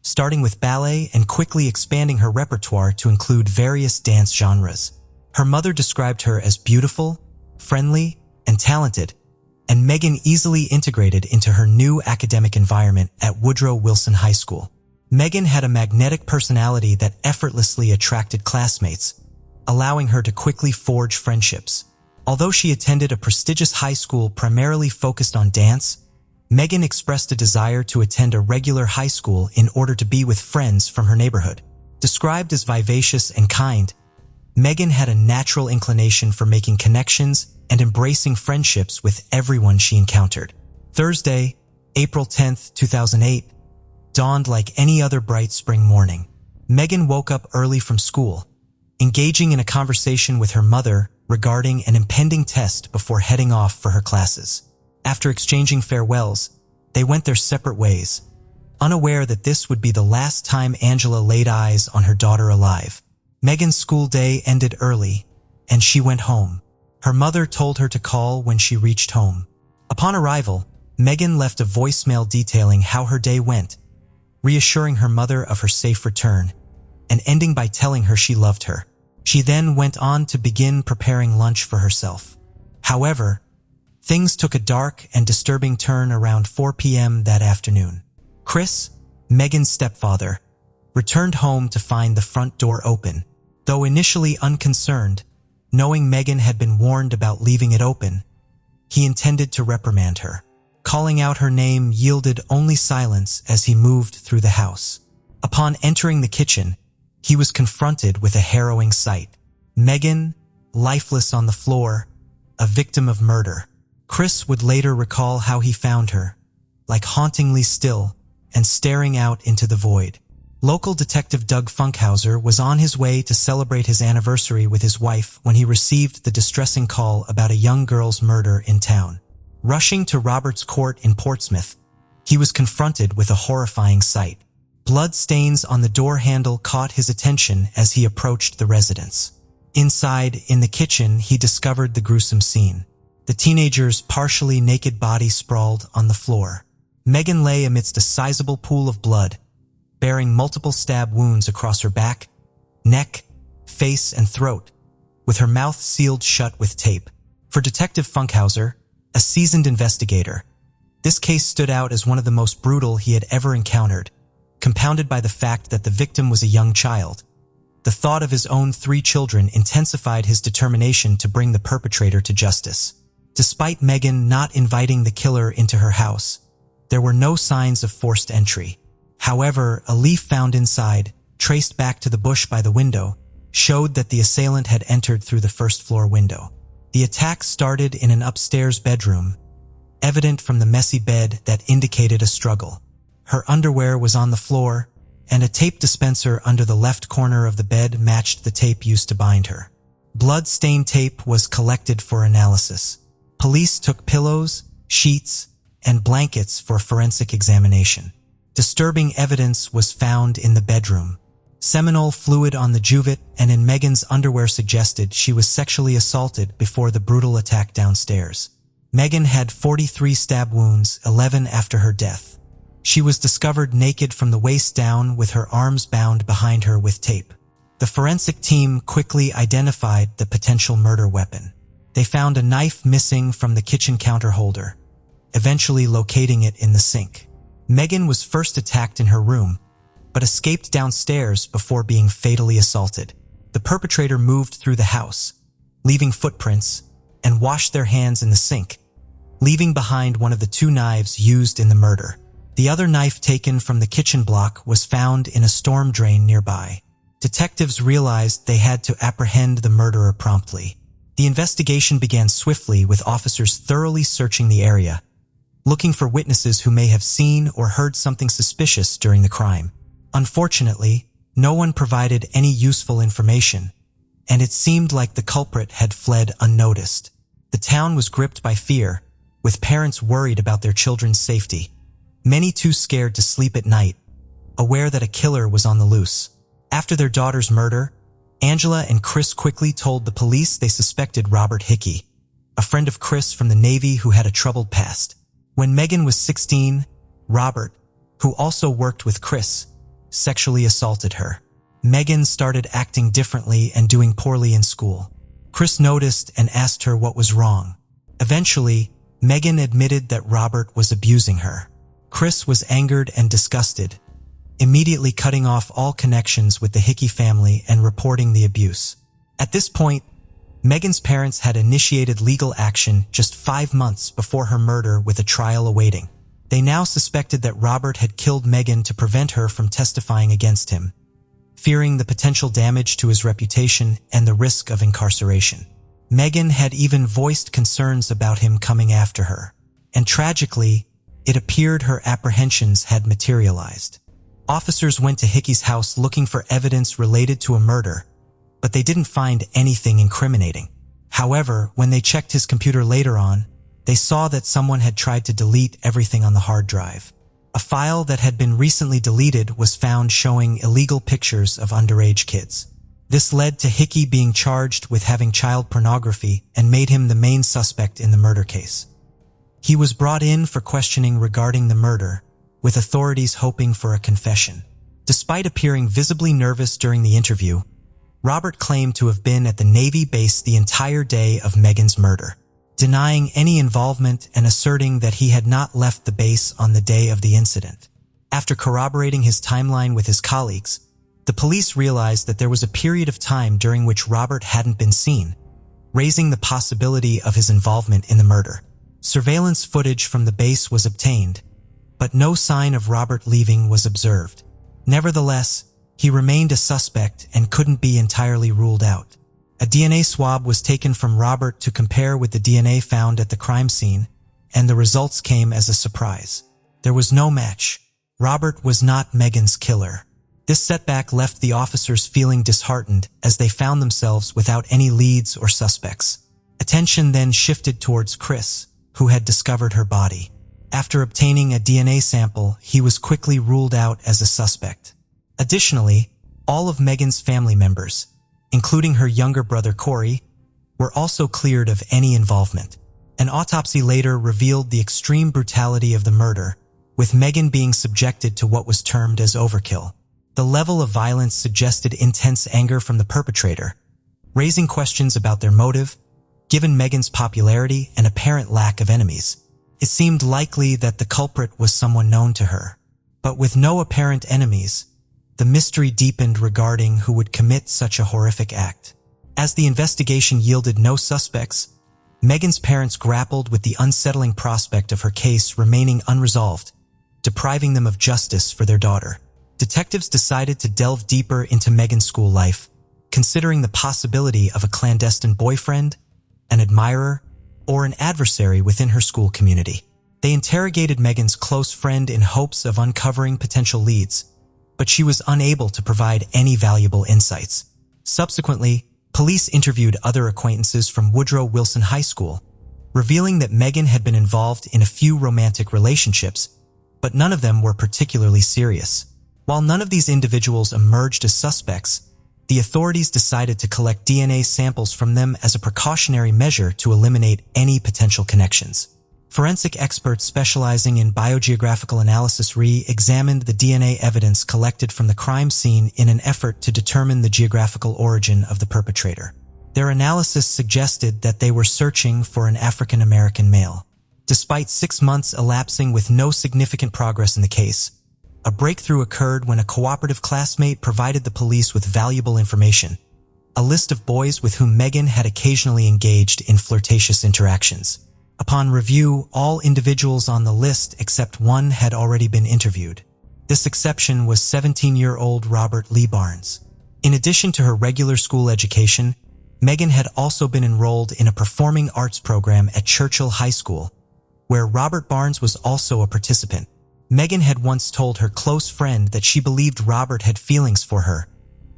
starting with ballet and quickly expanding her repertoire to include various dance genres. Her mother described her as beautiful, friendly, and talented, and Megan easily integrated into her new academic environment at Woodrow Wilson High School. Megan had a magnetic personality that effortlessly attracted classmates, allowing her to quickly forge friendships. Although she attended a prestigious high school primarily focused on dance, Megan expressed a desire to attend a regular high school in order to be with friends from her neighborhood. Described as vivacious and kind, Megan had a natural inclination for making connections and embracing friendships with everyone she encountered. Thursday, April 10, 2008, dawned like any other bright spring morning. Megan woke up early from school, engaging in a conversation with her mother regarding an impending test before heading off for her classes. After exchanging farewells, they went their separate ways, unaware that this would be the last time Angela laid eyes on her daughter alive. Megan's school day ended early, and she went home. Her mother told her to call when she reached home. Upon arrival, Megan left a voicemail detailing how her day went, reassuring her mother of her safe return, and ending by telling her she loved her. She then went on to begin preparing lunch for herself. However, things took a dark and disturbing turn around 4 p.m. that afternoon. Chris, Megan's stepfather, returned home to find the front door open. Though initially unconcerned, knowing Megan had been warned about leaving it open, he intended to reprimand her. Calling out her name yielded only silence as he moved through the house. Upon entering the kitchen, he was confronted with a harrowing sight. Megan, lifeless on the floor, a victim of murder. Chris would later recall how he found her, like hauntingly still and staring out into the void. Local detective Doug Funkhauser was on his way to celebrate his anniversary with his wife when he received the distressing call about a young girl's murder in town. Rushing to Robert's Court in Portsmouth, he was confronted with a horrifying sight. Blood stains on the door handle caught his attention as he approached the residence. Inside, in the kitchen, he discovered the gruesome scene. The teenager's partially naked body sprawled on the floor. Megan lay amidst a sizable pool of blood, bearing multiple stab wounds across her back, neck, face, and throat, with her mouth sealed shut with tape. For Detective Funkhauser, a seasoned investigator, this case stood out as one of the most brutal he had ever encountered, compounded by the fact that the victim was a young child. The thought of his own 3 children intensified his determination to bring the perpetrator to justice. Despite Megan not inviting the killer into her house, there were no signs of forced entry. However, a leaf found inside, traced back to the bush by the window, showed that the assailant had entered through the first-floor window. The attack started in an upstairs bedroom, evident from the messy bed that indicated a struggle. Her underwear was on the floor, and a tape dispenser under the left corner of the bed matched the tape used to bind her. Blood-stained tape was collected for analysis. Police took pillows, sheets, and blankets for forensic examination. Disturbing evidence was found in the bedroom. Seminal fluid on the juvet and in Megan's underwear suggested she was sexually assaulted before the brutal attack downstairs. Megan had 43 stab wounds, 11 after her death. She was discovered naked from the waist down with her arms bound behind her with tape. The forensic team quickly identified the potential murder weapon. They found a knife missing from the kitchen counter holder, eventually locating it in the sink. Megan was first attacked in her room, but escaped downstairs before being fatally assaulted. The perpetrator moved through the house, leaving footprints, and washed their hands in the sink, leaving behind one of the 2 knives used in the murder. The other knife taken from the kitchen block was found in a storm drain nearby. Detectives realized they had to apprehend the murderer promptly. The investigation began swiftly, with officers thoroughly searching the area, looking for witnesses who may have seen or heard something suspicious during the crime. Unfortunately, no one provided any useful information, and it seemed like the culprit had fled unnoticed. The town was gripped by fear, with parents worried about their children's safety, many too scared to sleep at night, aware that a killer was on the loose. After their daughter's murder, Angela and Chris quickly told the police they suspected Robert Hickey, a friend of Chris from the Navy who had a troubled past. When Megan was 16, Robert, who also worked with Chris, sexually assaulted her. Megan started acting differently and doing poorly in school. Chris noticed and asked her what was wrong. Eventually, Megan admitted that Robert was abusing her. Chris was angered and disgusted, immediately cutting off all connections with the Hickey family and reporting the abuse. At this point, Megan's parents had initiated legal action just 5 months before her murder, with a trial awaiting. They now suspected that Robert had killed Megan to prevent her from testifying against him, fearing the potential damage to his reputation and the risk of incarceration. Megan had even voiced concerns about him coming after her, and tragically, it appeared her apprehensions had materialized. Officers went to Hickey's house looking for evidence related to a murder, but they didn't find anything incriminating. However, when they checked his computer later on, they saw that someone had tried to delete everything on the hard drive. A file that had been recently deleted was found showing illegal pictures of underage kids. This led to Hickey being charged with having child pornography and made him the main suspect in the murder case. He was brought in for questioning regarding the murder, with authorities hoping for a confession. Despite appearing visibly nervous during the interview, Robert claimed to have been at the Navy base the entire day of Megan's murder, denying any involvement and asserting that he had not left the base on the day of the incident. After corroborating his timeline with his colleagues, the police realized that there was a period of time during which Robert hadn't been seen, raising the possibility of his involvement in the murder. Surveillance footage from the base was obtained, but no sign of Robert leaving was observed. Nevertheless, he remained a suspect and couldn't be entirely ruled out. A DNA swab was taken from Robert to compare with the DNA found at the crime scene, and the results came as a surprise. There was no match. Robert was not Megan's killer. This setback left the officers feeling disheartened as they found themselves without any leads or suspects. Attention then shifted towards Chris, who had discovered her body. After obtaining a DNA sample, he was quickly ruled out as a suspect. Additionally, all of Megan's family members, including her younger brother Corey, were also cleared of any involvement. An autopsy later revealed the extreme brutality of the murder, with Megan being subjected to what was termed as overkill. The level of violence suggested intense anger from the perpetrator, raising questions about their motive, given Megan's popularity and apparent lack of enemies. It seemed likely that the culprit was someone known to her. But with no apparent enemies, the mystery deepened regarding who would commit such a horrific act. As the investigation yielded no suspects, Megan's parents grappled with the unsettling prospect of her case remaining unresolved, depriving them of justice for their daughter. Detectives decided to delve deeper into Megan's school life, considering the possibility of a clandestine boyfriend, an admirer, or an adversary within her school community. They interrogated Megan's close friend in hopes of uncovering potential leads, but she was unable to provide any valuable insights. Subsequently, police interviewed other acquaintances from Woodrow Wilson High School, revealing that Megan had been involved in a few romantic relationships, but none of them were particularly serious. While none of these individuals emerged as suspects, the authorities decided to collect DNA samples from them as a precautionary measure to eliminate any potential connections. Forensic experts specializing in biogeographical analysis re-examined the DNA evidence collected from the crime scene in an effort to determine the geographical origin of the perpetrator. Their analysis suggested that they were searching for an African American male. Despite 6 months elapsing with no significant progress in the case, a breakthrough occurred when a cooperative classmate provided the police with valuable information, a list of boys with whom Megan had occasionally engaged in flirtatious interactions. Upon review, all individuals on the list except one had already been interviewed. This exception was 17-year-old Robert Lee Barnes. In addition to her regular school education, Megan had also been enrolled in a performing arts program at Churchill High School, where Robert Barnes was also a participant. Megan had once told her close friend that she believed Robert had feelings for her,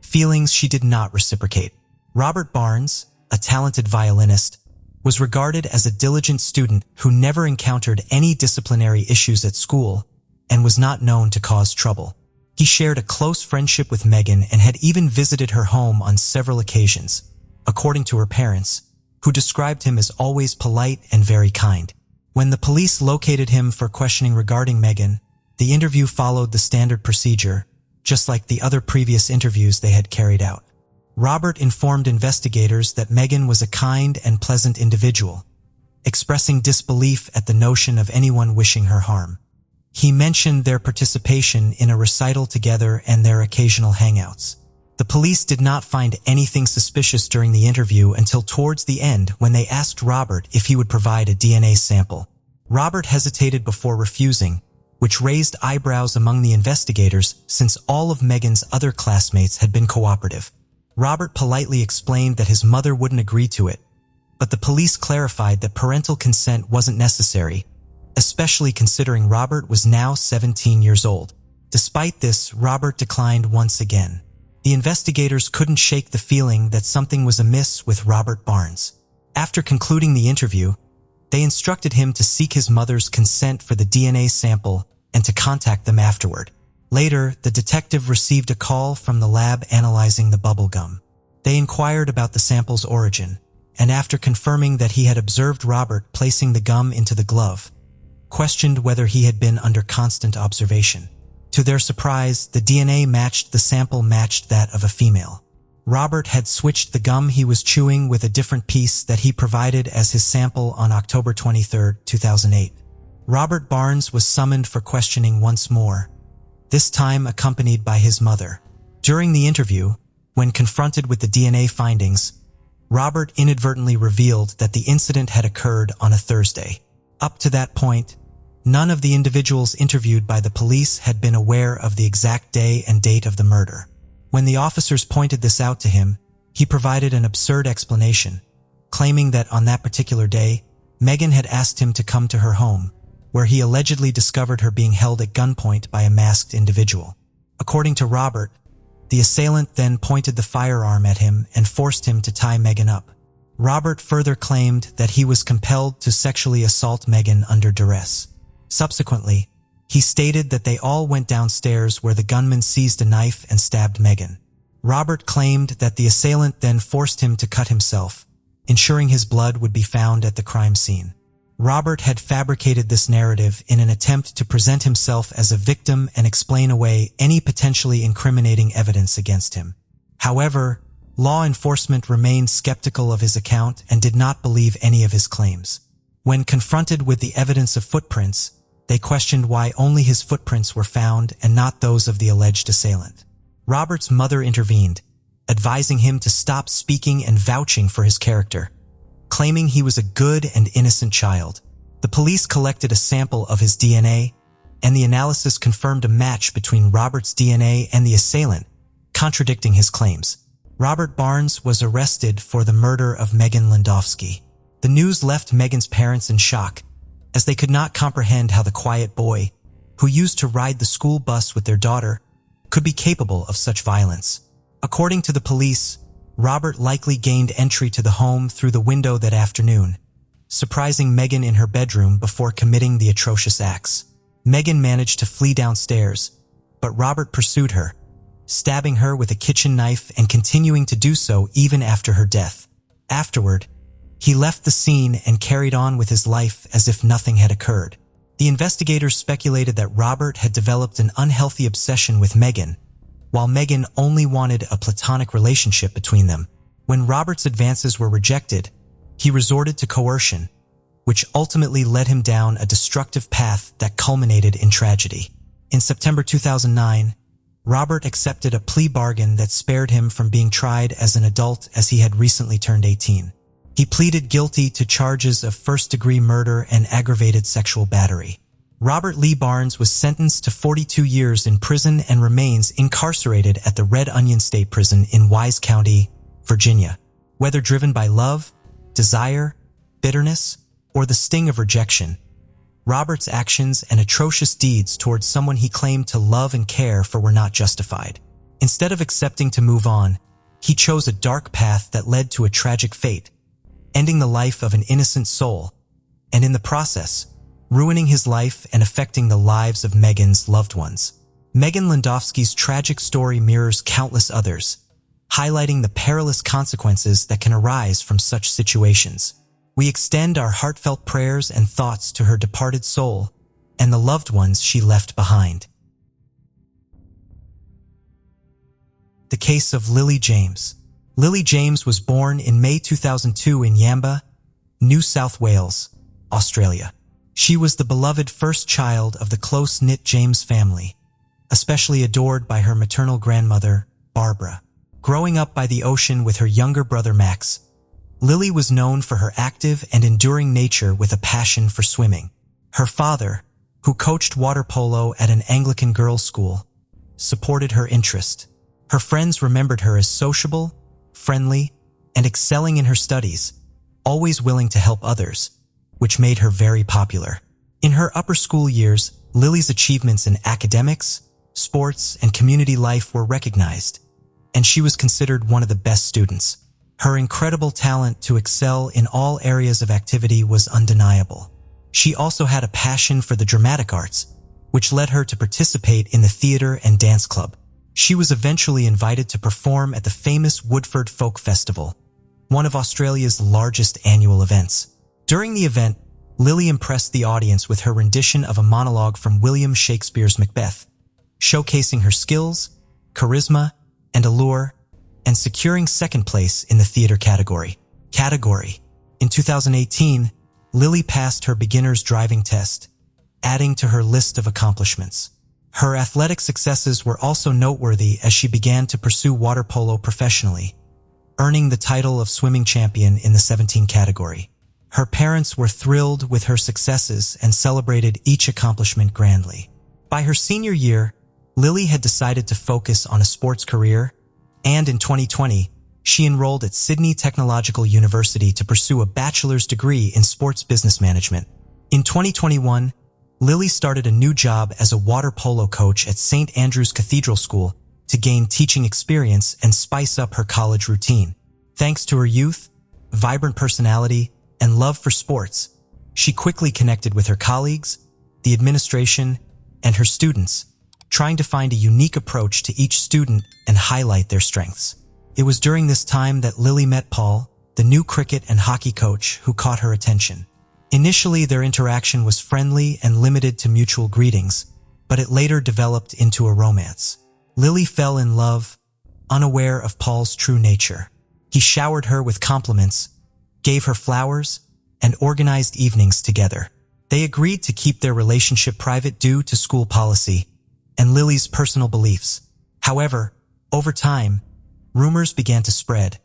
feelings she did not reciprocate. Robert Barnes, a talented violinist, was regarded as a diligent student who never encountered any disciplinary issues at school and was not known to cause trouble. He shared a close friendship with Megan and had even visited her home on several occasions, according to her parents, who described him as always polite and very kind. When the police located him for questioning regarding Megan, the interview followed the standard procedure, just like the other previous interviews they had carried out. Robert informed investigators that Megan was a kind and pleasant individual, expressing disbelief at the notion of anyone wishing her harm. He mentioned their participation in a recital together and their occasional hangouts. The police did not find anything suspicious during the interview until towards the end when they asked Robert if he would provide a DNA sample. Robert hesitated before refusing, which raised eyebrows among the investigators since all of Megan's other classmates had been cooperative. Robert politely explained that his mother wouldn't agree to it, but the police clarified that parental consent wasn't necessary, especially considering Robert was now 17 years old. Despite this, Robert declined once again. The investigators couldn't shake the feeling that something was amiss with Robert Barnes. After concluding the interview, they instructed him to seek his mother's consent for the DNA sample and to contact them afterward. Later, the detective received a call from the lab analyzing the bubble gum. They inquired about the sample's origin, and after confirming that he had observed Robert placing the gum into the glove, questioned whether he had been under constant observation. To their surprise, the DNA the sample matched that of a female. Robert had switched the gum he was chewing with a different piece that he provided as his sample on October 23, 2008. Robert Barnes was summoned for questioning once more, this time accompanied by his mother. During the interview, when confronted with the DNA findings, Robert inadvertently revealed that the incident had occurred on a Thursday. Up to that point, none of the individuals interviewed by the police had been aware of the exact day and date of the murder. When the officers pointed this out to him, he provided an absurd explanation, claiming that on that particular day, Megan had asked him to come to her home, where he allegedly discovered her being held at gunpoint by a masked individual. According to Robert, the assailant then pointed the firearm at him and forced him to tie Megan up. Robert further claimed that he was compelled to sexually assault Megan under duress. Subsequently, he stated that they all went downstairs where the gunman seized a knife and stabbed Megan. Robert claimed that the assailant then forced him to cut himself, ensuring his blood would be found at the crime scene. Robert had fabricated this narrative in an attempt to present himself as a victim and explain away any potentially incriminating evidence against him. However, law enforcement remained skeptical of his account and did not believe any of his claims. When confronted with the evidence of footprints, they questioned why only his footprints were found and not those of the alleged assailant. Robert's mother intervened, advising him to stop speaking and vouching for his character, claiming he was a good and innocent child. The police collected a sample of his DNA, and the analysis confirmed a match between Robert's DNA and the assailant, contradicting his claims. Robert Barnes was arrested for the murder of Megan Landowski. The news left Megan's parents in shock, as they could not comprehend how the quiet boy, who used to ride the school bus with their daughter, could be capable of such violence. According to the police, Robert likely gained entry to the home through the window that afternoon, surprising Megan in her bedroom before committing the atrocious acts. Megan managed to flee downstairs, but Robert pursued her, stabbing her with a kitchen knife and continuing to do so even after her death. Afterward, he left the scene and carried on with his life as if nothing had occurred. The investigators speculated that Robert had developed an unhealthy obsession with Megan, while Megan only wanted a platonic relationship between them. When Robert's advances were rejected, he resorted to coercion, which ultimately led him down a destructive path that culminated in tragedy. In September 2009, Robert accepted a plea bargain that spared him from being tried as an adult as he had recently turned 18. He pleaded guilty to charges of first-degree murder and aggravated sexual battery. Robert Lee Barnes was sentenced to 42 years in prison and remains incarcerated at the Red Onion State Prison in Wise County, Virginia. Whether driven by love, desire, bitterness, or the sting of rejection, Robert's actions and atrocious deeds towards someone he claimed to love and care for were not justified. Instead of accepting to move on, he chose a dark path that led to a tragic fate, ending the life of an innocent soul, and in the process, ruining his life and affecting the lives of Megan's loved ones. Megan Landowski's tragic story mirrors countless others, highlighting the perilous consequences that can arise from such situations. We extend our heartfelt prayers and thoughts to her departed soul and the loved ones she left behind. The case of Lily James. Lily James was born in May 2002 in Yamba, New South Wales, Australia. She was the beloved first child of the close-knit James family, especially adored by her maternal grandmother, Barbara. Growing up by the ocean with her younger brother Max, Lily was known for her active and enduring nature with a passion for swimming. Her father, who coached water polo at an Anglican girls' school, supported her interest. Her friends remembered her as sociable, friendly, and excelling in her studies, always willing to help others, which made her very popular. In her upper school years, Lily's achievements in academics, sports, and community life were recognized, and she was considered one of the best students. Her incredible talent to excel in all areas of activity was undeniable. She also had a passion for the dramatic arts, which led her to participate in the theater and dance club. She was eventually invited to perform at the famous Woodford Folk Festival, one of Australia's largest annual events. During the event, Lily impressed the audience with her rendition of a monologue from William Shakespeare's Macbeth, showcasing her skills, charisma, and allure, and securing second place in the theater category. In 2018, Lily passed her beginner's driving test, adding to her list of accomplishments. Her athletic successes were also noteworthy as she began to pursue water polo professionally, earning the title of swimming champion in the 17 category. Her parents were thrilled with her successes and celebrated each accomplishment grandly. By her senior year, Lily had decided to focus on a sports career, and in 2020, she enrolled at Sydney Technological University to pursue a bachelor's degree in sports business management. In 2021, Lily started a new job as a water polo coach at St. Andrew's Cathedral School to gain teaching experience and spice up her college routine. Thanks to her youth, vibrant personality, and love for sports, she quickly connected with her colleagues, the administration, and her students, trying to find a unique approach to each student and highlight their strengths. It was during this time that Lily met Paul, the new cricket and hockey coach who caught her attention. Initially, their interaction was friendly and limited to mutual greetings, but it later developed into a romance. Lily fell in love, unaware of Paul's true nature. He showered her with compliments, gave her flowers, and organized evenings together. They agreed to keep their relationship private due to school policy and Lily's personal beliefs. However, over time, rumors began to spread,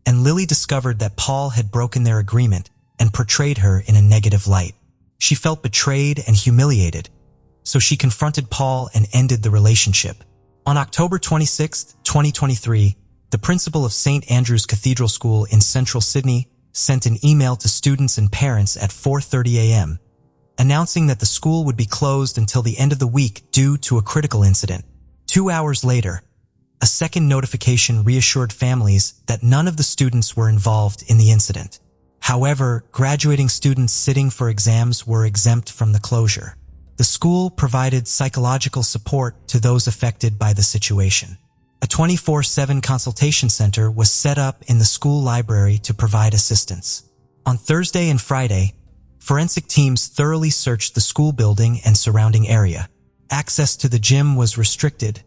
and Lily discovered that Paul had broken their agreement and portrayed her in a negative light. She felt betrayed and humiliated, so she confronted Paul and ended the relationship. On October 26, 2023, the principal of St. Andrew's Cathedral School in central Sydney sent an email to students and parents at 4:30 a.m., announcing that the school would be closed until the end of the week due to a critical incident. 2 hours later, a second notification reassured families that none of the students were involved in the incident. However, graduating students sitting for exams were exempt from the closure. The school provided psychological support to those affected by the situation. A 24/7 consultation center was set up in the school library to provide assistance. On Thursday and Friday, forensic teams thoroughly searched the school building and surrounding area. Access to the gym was restricted,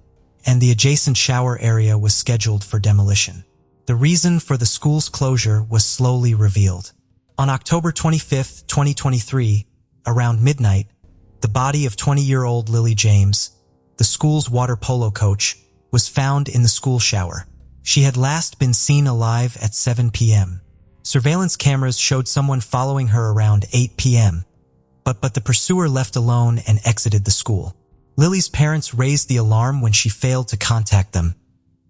and the adjacent shower area was scheduled for demolition. The reason for the school's closure was slowly revealed. On October 25, 2023, around midnight, the body of 20-year-old Lily James, the school's water polo coach, was found in the school shower. She had last been seen alive at 7 p.m. Surveillance cameras showed someone following her around 8 p.m., but the pursuer left alone and exited the school. Lily's parents raised the alarm when she failed to contact them,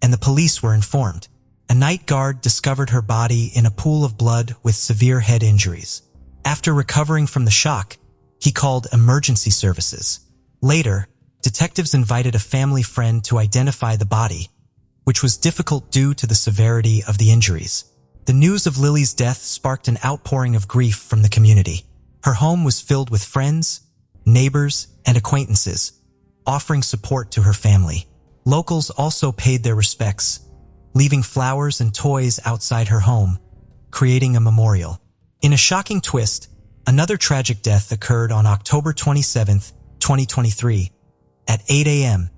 and the police were informed. A night guard discovered her body in a pool of blood with severe head injuries. After recovering from the shock, he called emergency services. Later, detectives invited a family friend to identify the body, which was difficult due to the severity of the injuries. The news of Lily's death sparked an outpouring of grief from the community. Her home was filled with friends, neighbors, and acquaintances, offering support to her family. Locals also paid their respects, leaving flowers and toys outside her home, creating a memorial. In a shocking twist, another tragic death occurred on October 27, 2023, at 8 a.m.,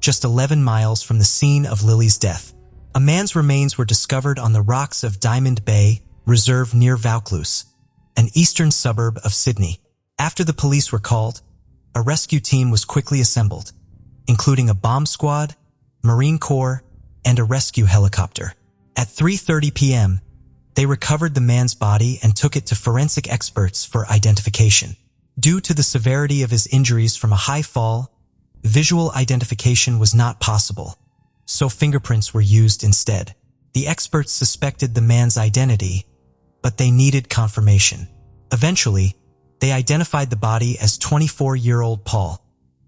just 11 miles from the scene of Lily's death. A man's remains were discovered on the rocks of Diamond Bay Reserve near Vaucluse, an eastern suburb of Sydney. After the police were called, a rescue team was quickly assembled, including a bomb squad, Marine Corps, and a rescue helicopter. At 3:30 p.m., they recovered the man's body and took it to forensic experts for identification. Due to the severity of his injuries from a high fall, visual identification was not possible, so fingerprints were used instead. The experts suspected the man's identity, but they needed confirmation. Eventually, they identified the body as 24-year-old Paul,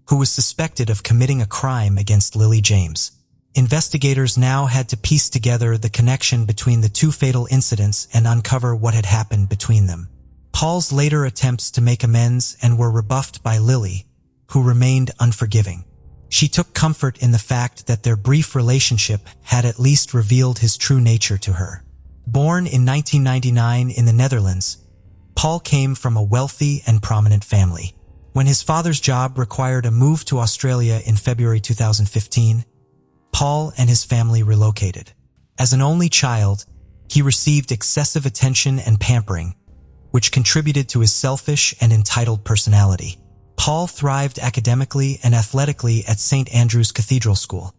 who was suspected of committing a crime against Lily James. Investigators now had to piece together the connection between the two fatal incidents and uncover what had happened between them. Paul's later attempts to make amends and were rebuffed by Lily, who remained unforgiving. She took comfort in the fact that their brief relationship had at least revealed his true nature to her. Born in 1999 in the Netherlands, Paul came from a wealthy and prominent family. When his father's job required a move to Australia in February 2015, Paul and his family relocated. As an only child, he received excessive attention and pampering, which contributed to his selfish and entitled personality. Paul thrived academically and athletically at St. Andrew's Cathedral School,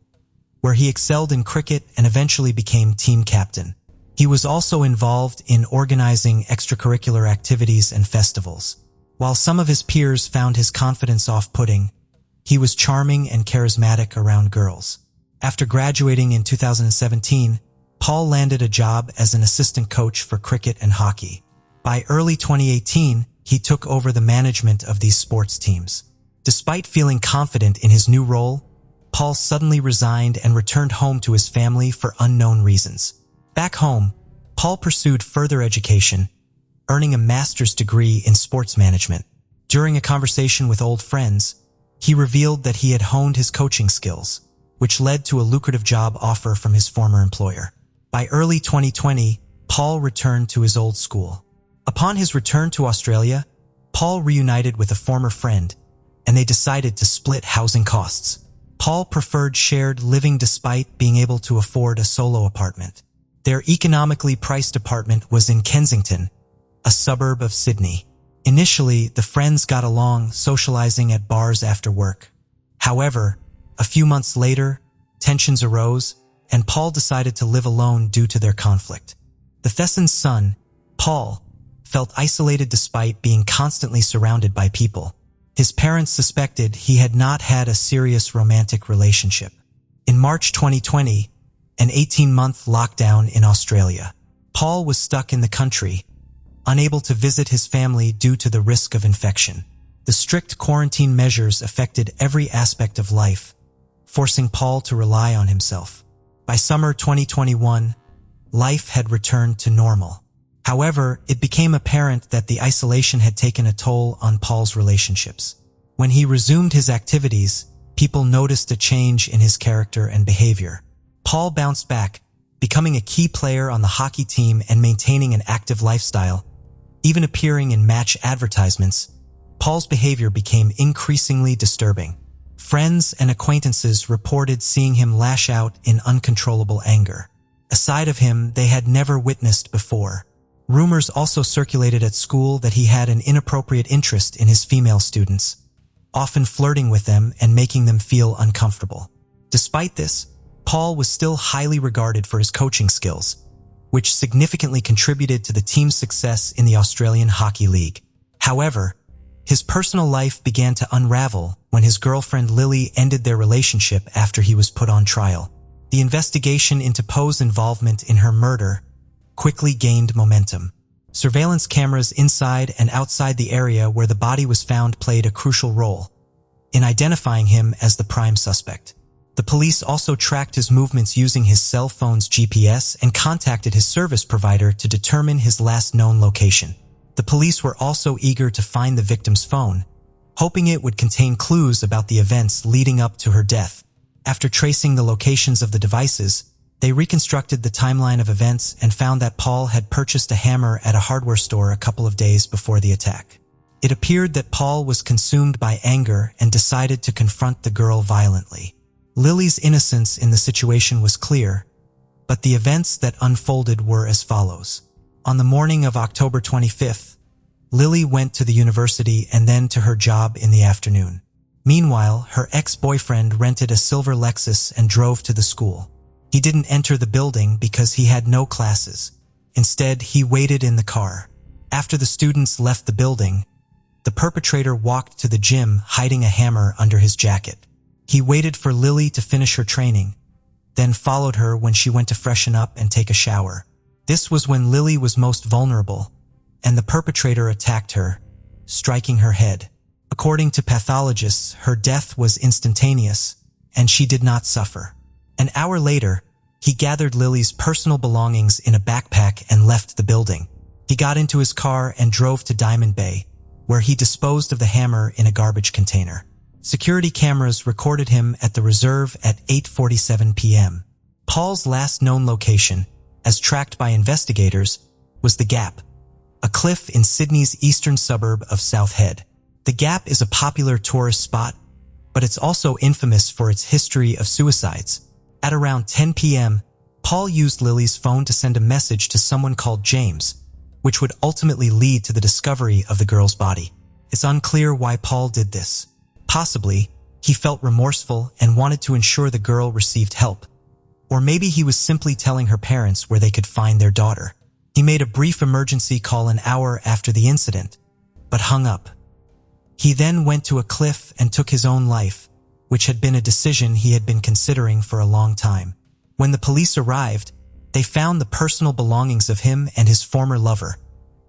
where he excelled in cricket and eventually became team captain. He was also involved in organizing extracurricular activities and festivals. While some of his peers found his confidence off-putting, he was charming and charismatic around girls. After graduating in 2017, Paul landed a job as an assistant coach for cricket and hockey. By early 2018, he took over the management of these sports teams. Despite feeling confident in his new role, Paul suddenly resigned and returned home to his family for unknown reasons. Back home, Paul pursued further education, earning a master's degree in sports management. During a conversation with old friends, he revealed that he had honed his coaching skills, which led to a lucrative job offer from his former employer. By early 2020, Paul returned to his old school. Upon his return to Australia, Paul reunited with a former friend, and they decided to split housing costs. Paul preferred shared living despite being able to afford a solo apartment. Their economically priced apartment was in Kensington, a suburb of Sydney. Initially, the friends got along, socializing at bars after work. However, a few months later, tensions arose, and Paul decided to live alone due to their conflict. The Thesson's son, Paul, felt isolated despite being constantly surrounded by people. His parents suspected he had not had a serious romantic relationship. In March 2020, an 18-month lockdown in Australia, Paul was stuck in the country, unable to visit his family due to the risk of infection. The strict quarantine measures affected every aspect of life, forcing Paul to rely on himself. By summer 2021, life had returned to normal. However, it became apparent that the isolation had taken a toll on Paul's relationships. When he resumed his activities, people noticed a change in his character and behavior. Paul bounced back, becoming a key player on the hockey team and maintaining an active lifestyle. Even appearing in match advertisements, Paul's behavior became increasingly disturbing. Friends and acquaintances reported seeing him lash out in uncontrollable anger, a side of him they had never witnessed before. Rumors also circulated at school that he had an inappropriate interest in his female students, often flirting with them and making them feel uncomfortable. Despite this, Paul was still highly regarded for his coaching skills, which significantly contributed to the team's success in the Australian Hockey League. However, his personal life began to unravel when his girlfriend Lily ended their relationship after he was put on trial. The investigation into Poe's involvement in her murder quickly gained momentum. Surveillance cameras inside and outside the area where the body was found played a crucial role in identifying him as the prime suspect. The police also tracked his movements using his cell phone's GPS and contacted his service provider to determine his last known location. The police were also eager to find the victim's phone, hoping it would contain clues about the events leading up to her death. After tracing the locations of the devices, they reconstructed the timeline of events and found that Paul had purchased a hammer at a hardware store a couple of days before the attack. It appeared that Paul was consumed by anger and decided to confront the girl violently. Lily's innocence in the situation was clear, but the events that unfolded were as follows. On the morning of October 25th, Lily went to the university and then to her job in the afternoon. Meanwhile, her ex-boyfriend rented a silver Lexus and drove to the school. He didn't enter the building because he had no classes. Instead, he waited in the car. After the students left the building, the perpetrator walked to the gym hiding a hammer under his jacket. He waited for Lily to finish her training, then followed her when she went to freshen up and take a shower. This was when Lily was most vulnerable, and the perpetrator attacked her, striking her head. According to pathologists, her death was instantaneous, and she did not suffer. An hour later, he gathered Lily's personal belongings in a backpack and left the building. He got into his car and drove to Diamond Bay, where he disposed of the hammer in a garbage container. Security cameras recorded him at the reserve at 8:47 p.m. Paul's last known location, as tracked by investigators, was the Gap, a cliff in Sydney's eastern suburb of South Head. The Gap is a popular tourist spot, but it's also infamous for its history of suicides. At around 10 p.m., Paul used Lily's phone to send a message to someone called James, which would ultimately lead to the discovery of the girl's body. It's unclear why Paul did this. Possibly, he felt remorseful and wanted to ensure the girl received help. Or maybe he was simply telling her parents where they could find their daughter. He made a brief emergency call an hour after the incident, but hung up. He then went to a cliff and took his own life, which had been a decision he had been considering for a long time. When the police arrived, they found the personal belongings of him and his former lover,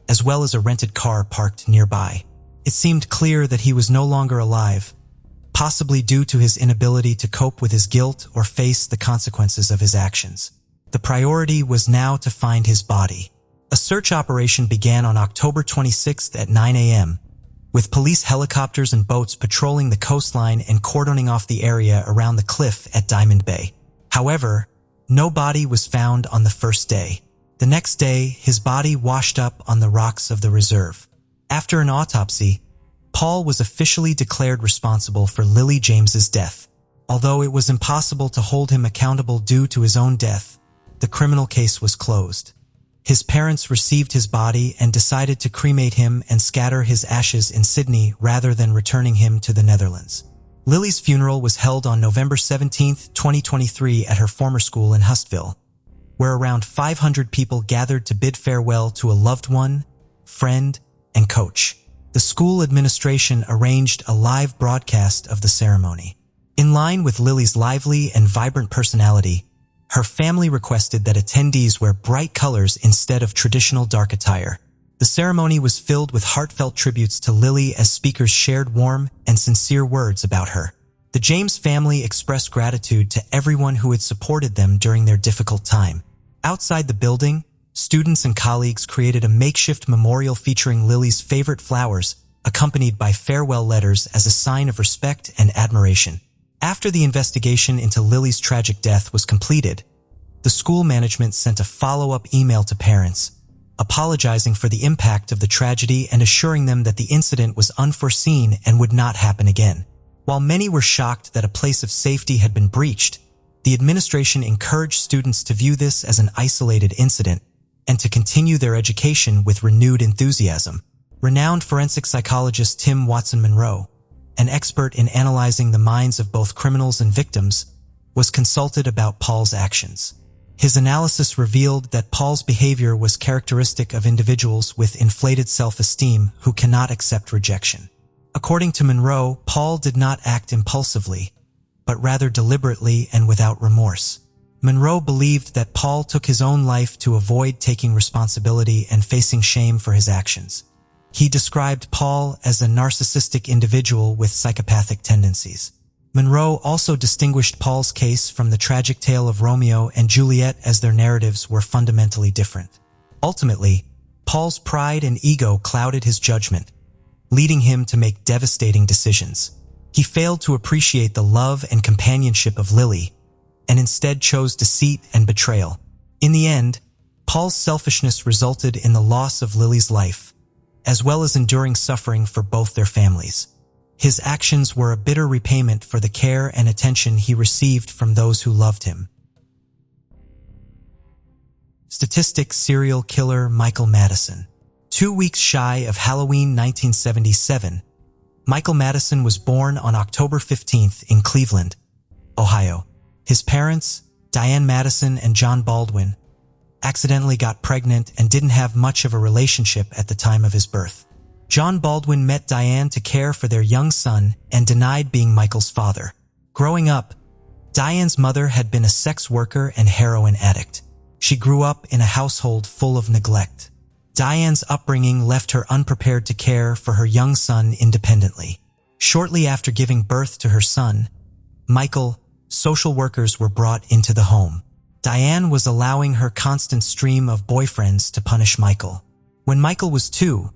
as well as a rented car parked nearby. It seemed clear that he was no longer alive, possibly due to his inability to cope with his guilt or face the consequences of his actions. The priority was now to find his body. A search operation began on October 26th at 9 a.m., with police helicopters and boats patrolling the coastline and cordoning off the area around the cliff at Diamond Bay. However, no body was found on the first day. The next day, his body washed up on the rocks of the reserve. After an autopsy, Paul was officially declared responsible for Lily James's death. Although it was impossible to hold him accountable due to his own death, the criminal case was closed. His parents received his body and decided to cremate him and scatter his ashes in Sydney rather than returning him to the Netherlands. Lily's funeral was held on November 17, 2023 at her former school in Hustville, where around 500 people gathered to bid farewell to a loved one, friend, and coach. The school administration arranged a live broadcast of the ceremony. In line with Lily's lively and vibrant personality, her family requested that attendees wear bright colors instead of traditional dark attire. The ceremony was filled with heartfelt tributes to Lily as speakers shared warm and sincere words about her. The James family expressed gratitude to everyone who had supported them during their difficult time. Outside the building, students and colleagues created a makeshift memorial featuring Lily's favorite flowers, accompanied by farewell letters as a sign of respect and admiration. After the investigation into Lily's tragic death was completed, the school management sent a follow-up email to parents, apologizing for the impact of the tragedy and assuring them that the incident was unforeseen and would not happen again. While many were shocked that a place of safety had been breached, the administration encouraged students to view this as an isolated incident and to continue their education with renewed enthusiasm. Renowned forensic psychologist Tim Watson-Monroe, an expert in analyzing the minds of both criminals and victims, was consulted about Paul's actions. His analysis revealed that Paul's behavior was characteristic of individuals with inflated self-esteem who cannot accept rejection. According to Monroe, Paul did not act impulsively, but rather deliberately and without remorse. Monroe believed that Paul took his own life to avoid taking responsibility and facing shame for his actions. He described Paul as a narcissistic individual with psychopathic tendencies. Monroe also distinguished Paul's case from the tragic tale of Romeo and Juliet as their narratives were fundamentally different. Ultimately, Paul's pride and ego clouded his judgment, leading him to make devastating decisions. He failed to appreciate the love and companionship of Lily, and instead chose deceit and betrayal. In the end, Paul's selfishness resulted in the loss of Lily's life, as well as enduring suffering for both their families. His actions were a bitter repayment for the care and attention he received from those who loved him. Statistic serial killer Michael Madison. 2 weeks shy of Halloween 1977, Michael Madison was born on October 15th in Cleveland, Ohio. His parents, Diane Madison and John Baldwin, accidentally got pregnant and didn't have much of a relationship at the time of his birth. John Baldwin met Diane to care for their young son and denied being Michael's father. Growing up, Diane's mother had been a sex worker and heroin addict. She grew up in a household full of neglect. Diane's upbringing left her unprepared to care for her young son independently. Shortly after giving birth to her son, Michael, social workers were brought into the home. Diane was allowing her constant stream of boyfriends to punish Michael. When Michael was 2,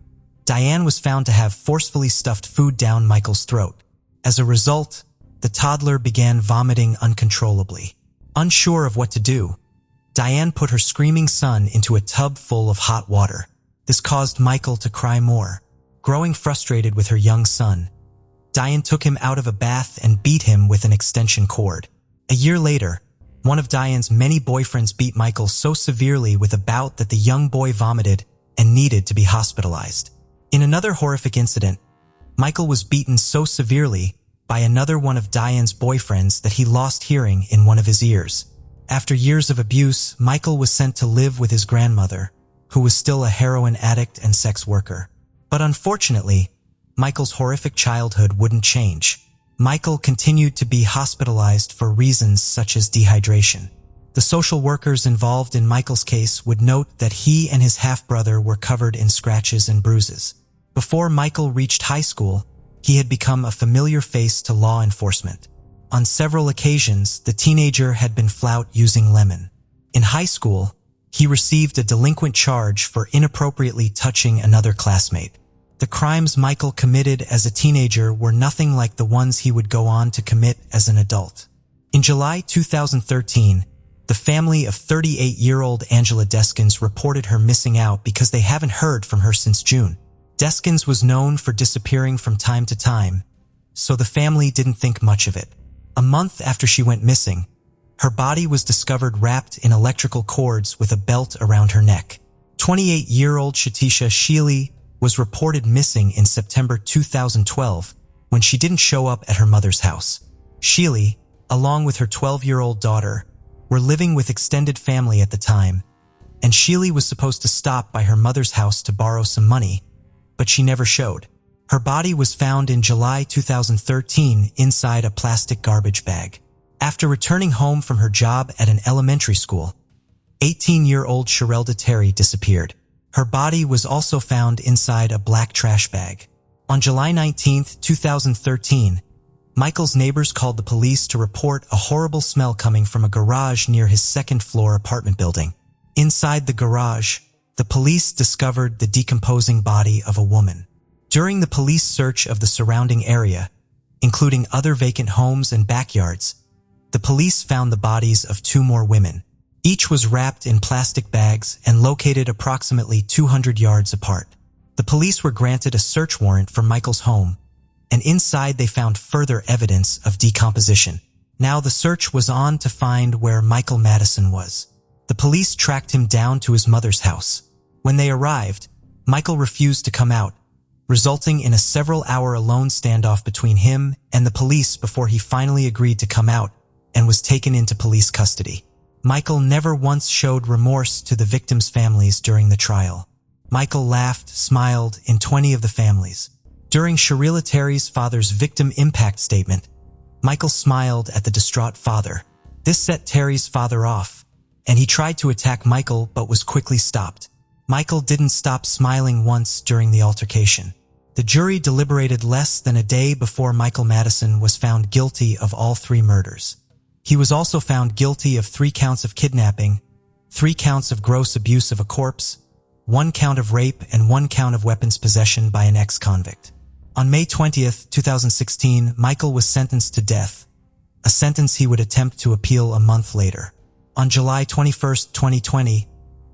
Diane was found to have forcefully stuffed food down Michael's throat. As a result, the toddler began vomiting uncontrollably. Unsure of what to do, Diane put her screaming son into a tub full of hot water. This caused Michael to cry more. Growing frustrated with her young son, Diane took him out of a bath and beat him with an extension cord. A year later, one of Diane's many boyfriends beat Michael so severely with a bout that the young boy vomited and needed to be hospitalized. In another horrific incident, Michael was beaten so severely by another one of Diane's boyfriends that he lost hearing in one of his ears. After years of abuse, Michael was sent to live with his grandmother, who was still a heroin addict and sex worker. But unfortunately, Michael's horrific childhood wouldn't change. Michael continued to be hospitalized for reasons such as dehydration. The social workers involved in Michael's case would note that he and his half-brother were covered in scratches and bruises. Before Michael reached high school, he had become a familiar face to law enforcement. On several occasions, the teenager had been flouted using lemon. In high school, he received a delinquent charge for inappropriately touching another classmate. The crimes Michael committed as a teenager were nothing like the ones he would go on to commit as an adult. In July 2013, the family of 38-year-old Angela Deskins reported her missing out because they haven't heard from her since June. Deskins was known for disappearing from time to time, so the family didn't think much of it. A month after she went missing, her body was discovered wrapped in electrical cords with a belt around her neck. 28-year-old Shatisha Sheely was reported missing in September 2012 when she didn't show up at her mother's house. Sheely, along with her 12-year-old daughter, were living with extended family at the time, and Sheely was supposed to stop by her mother's house to borrow some money, but she never showed. Her body was found in July 2013 inside a plastic garbage bag. After returning home from her job at an elementary school, 18-year-old Sherelda Terry disappeared. Her body was also found inside a black trash bag. On July 19, 2013, Michael's neighbors called the police to report a horrible smell coming from a garage near his second-floor apartment building. Inside the garage, the police discovered the decomposing body of a woman. During the police search of the surrounding area, including other vacant homes and backyards, the police found the bodies of 2 more women. Each was wrapped in plastic bags and located approximately 200 yards apart. The police were granted a search warrant for Michael's home, and inside they found further evidence of decomposition. Now the search was on to find where Michael Madison was. The police tracked him down to his mother's house. When they arrived, Michael refused to come out, resulting in a several-hour alone standoff between him and the police before he finally agreed to come out and was taken into police custody. Michael never once showed remorse to the victims' families during the trial. Michael laughed, smiled in 20 of the families. During Sherelda Terry's father's victim impact statement, Michael smiled at the distraught father. This set Terry's father off, and he tried to attack Michael but was quickly stopped. Michael didn't stop smiling once during the altercation. The jury deliberated less than a day before Michael Madison was found guilty of all 3 murders. He was also found guilty of 3 counts of kidnapping, 3 counts of gross abuse of a corpse, 1 count of rape, and 1 count of weapons possession by an ex-convict. On May 20, 2016, Michael was sentenced to death, a sentence he would attempt to appeal a month later. On July 21, 2020,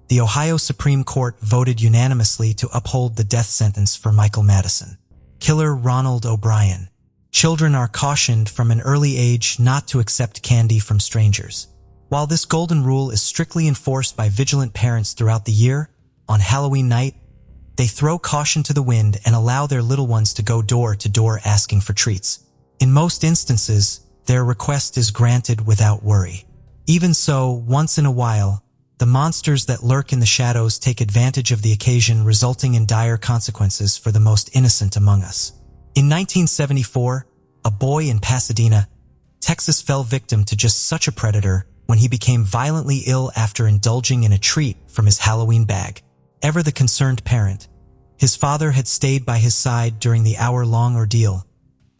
the Ohio Supreme Court voted unanimously to uphold the death sentence for Michael Madison. Killer Ronald O'Brien. Children are cautioned from an early age not to accept candy from strangers. While this golden rule is strictly enforced by vigilant parents throughout the year, on Halloween night, they throw caution to the wind and allow their little ones to go door to door asking for treats. In most instances, their request is granted without worry. Even so, once in a while, the monsters that lurk in the shadows take advantage of the occasion, resulting in dire consequences for the most innocent among us. In 1974, a boy in Pasadena, Texas fell victim to just such a predator when he became violently ill after indulging in a treat from his Halloween bag. Ever the concerned parent, his father had stayed by his side during the hour-long ordeal,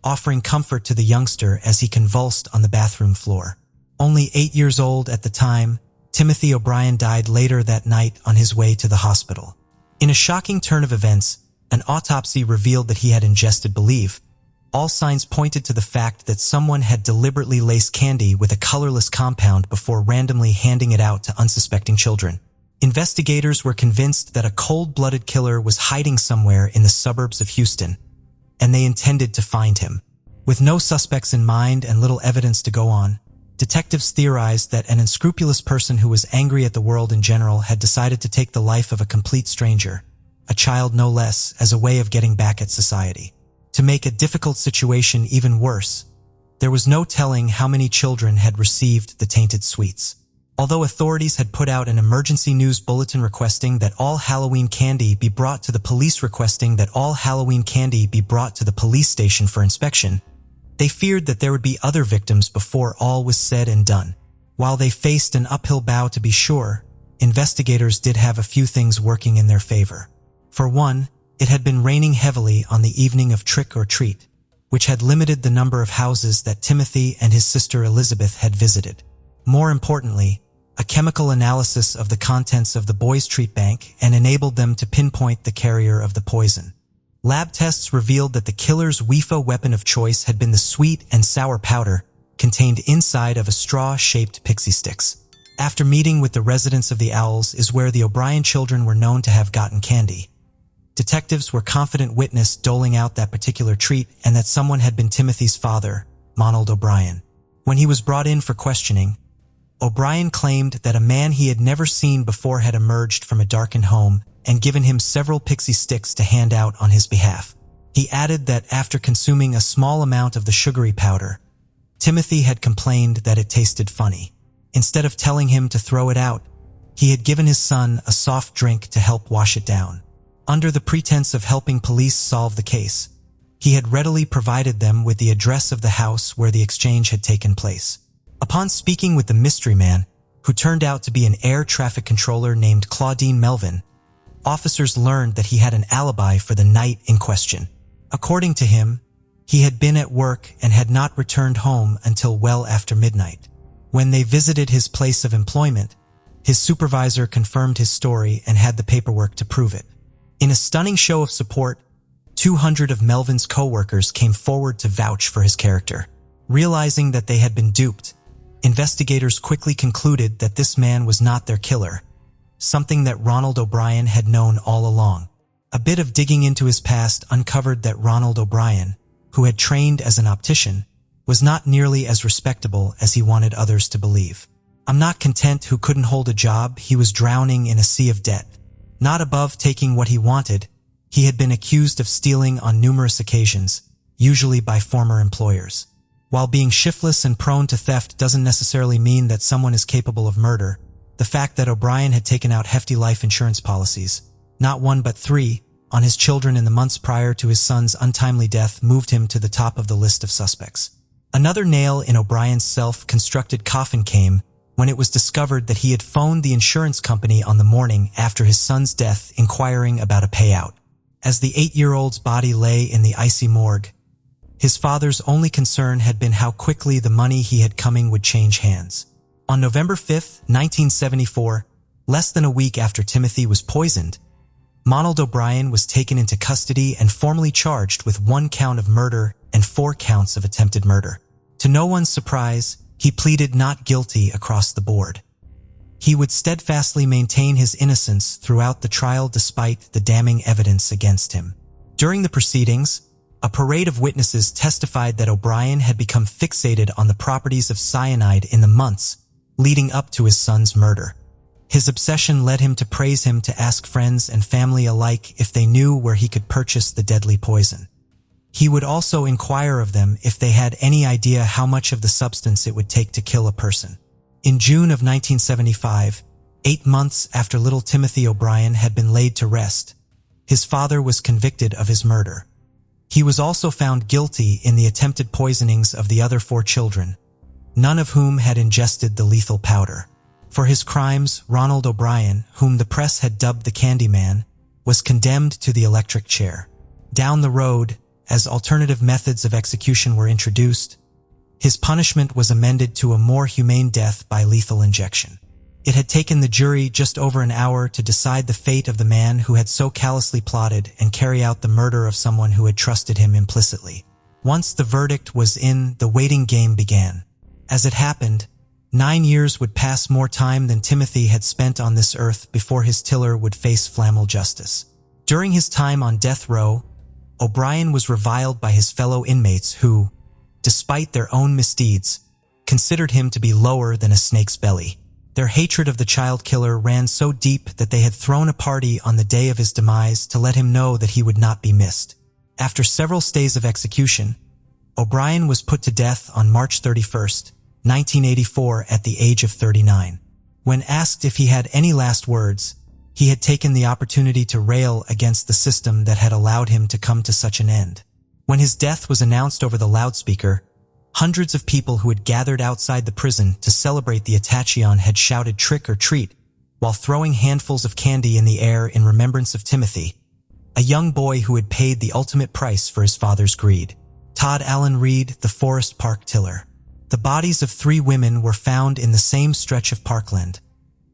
offering comfort to the youngster as he convulsed on the bathroom floor. Only 8 years old at the time, Timothy O'Brien died later that night on his way to the hospital. In a shocking turn of events, an autopsy revealed that he had ingested belief. All signs pointed to the fact that someone had deliberately laced candy with a colorless compound before randomly handing it out to unsuspecting children. Investigators were convinced that a cold-blooded killer was hiding somewhere in the suburbs of Houston, and they intended to find him. With no suspects in mind and little evidence to go on, detectives theorized that an unscrupulous person who was angry at the world in general had decided to take the life of a complete stranger, a child no less, as a way of getting back at society. To make a difficult situation even worse, there was no telling how many children had received the tainted sweets. Although authorities had put out an emergency news bulletin requesting that all Halloween candy be brought to the police station for inspection, they feared that there would be other victims before all was said and done. While they faced an uphill battle to be sure, investigators did have a few things working in their favor. For one, it had been raining heavily on the evening of Trick or Treat, which had limited the number of houses that Timothy and his sister Elizabeth had visited. More importantly, a chemical analysis of the contents of the boys' treat bank and enabled them to pinpoint the carrier of the poison. Lab tests revealed that the killer's WIFO weapon of choice had been the sweet and sour powder contained inside of a straw-shaped pixie sticks. After meeting with the residents of the Owls is where the O'Brien children were known to have gotten candy. Detectives were confident witness doling out that particular treat and that someone had been Timothy's father, Ronald O'Brien. When he was brought in for questioning, O'Brien claimed that a man he had never seen before had emerged from a darkened home and given him several pixie sticks to hand out on his behalf. He added that after consuming a small amount of the sugary powder, Timothy had complained that it tasted funny. Instead of telling him to throw it out, he had given his son a soft drink to help wash it down. Under the pretense of helping police solve the case, he had readily provided them with the address of the house where the exchange had taken place. Upon speaking with the mystery man, who turned out to be an air traffic controller named Claudine Melvin, officers learned that he had an alibi for the night in question. According to him, he had been at work and had not returned home until well after midnight. When they visited his place of employment, his supervisor confirmed his story and had the paperwork to prove it. In a stunning show of support, 200 of Melvin's co-workers came forward to vouch for his character. Realizing that they had been duped, investigators quickly concluded that this man was not their killer, something that Ronald O'Brien had known all along. A bit of digging into his past uncovered that Ronald O'Brien, who had trained as an optician, was not nearly as respectable as he wanted others to believe. I'm not content who couldn't hold a job, he was drowning in a sea of debt. Not above taking what he wanted, he had been accused of stealing on numerous occasions, usually by former employers. While being shiftless and prone to theft doesn't necessarily mean that someone is capable of murder, the fact that O'Brien had taken out hefty life insurance policies, not one but 3, on his children in the months prior to his son's untimely death moved him to the top of the list of suspects. Another nail in O'Brien's self-constructed coffin came when it was discovered that he had phoned the insurance company on the morning after his son's death inquiring about a payout. As the 8-year-old's body lay in the icy morgue, his father's only concern had been how quickly the money he had coming would change hands. On November 5, 1974, less than a week after Timothy was poisoned, Ronald O'Brien was taken into custody and formally charged with 1 count of murder and 4 counts of attempted murder. To no one's surprise, he pleaded not guilty across the board. He would steadfastly maintain his innocence throughout the trial despite the damning evidence against him. During the proceedings, a parade of witnesses testified that O'Brien had become fixated on the properties of cyanide in the months leading up to his son's murder. His obsession led him to ask friends and family alike if they knew where he could purchase the deadly poison. He would also inquire of them if they had any idea how much of the substance it would take to kill a person. In June of 1975, 8 months after little Timothy O'Brien had been laid to rest, his father was convicted of his murder. He was also found guilty in the attempted poisonings of the other 4 children, none of whom had ingested the lethal powder. For his crimes, Ronald O'Brien, whom the press had dubbed the Candyman, was condemned to the electric chair. Down the road, as alternative methods of execution were introduced, his punishment was amended to a more humane death by lethal injection. It had taken the jury just over an hour to decide the fate of the man who had so callously plotted and carry out the murder of someone who had trusted him implicitly. Once the verdict was in, the waiting game began. As it happened, 9 years would pass, more time than Timothy had spent on this earth before his killer would face flammable justice. During his time on death row, O'Brien was reviled by his fellow inmates who, despite their own misdeeds, considered him to be lower than a snake's belly. Their hatred of the child killer ran so deep that they had thrown a party on the day of his demise to let him know that he would not be missed. After several stays of execution, O'Brien was put to death on March 31st, 1984 at the age of 39. When asked if he had any last words, he had taken the opportunity to rail against the system that had allowed him to come to such an end. When his death was announced over the loudspeaker, hundreds of people who had gathered outside the prison to celebrate the attachment had shouted "trick or treat," while throwing handfuls of candy in the air in remembrance of Timothy, a young boy who had paid the ultimate price for his father's greed. Todd Allen Reed, the Forest Park Killer. The bodies of 3 women were found in the same stretch of parkland,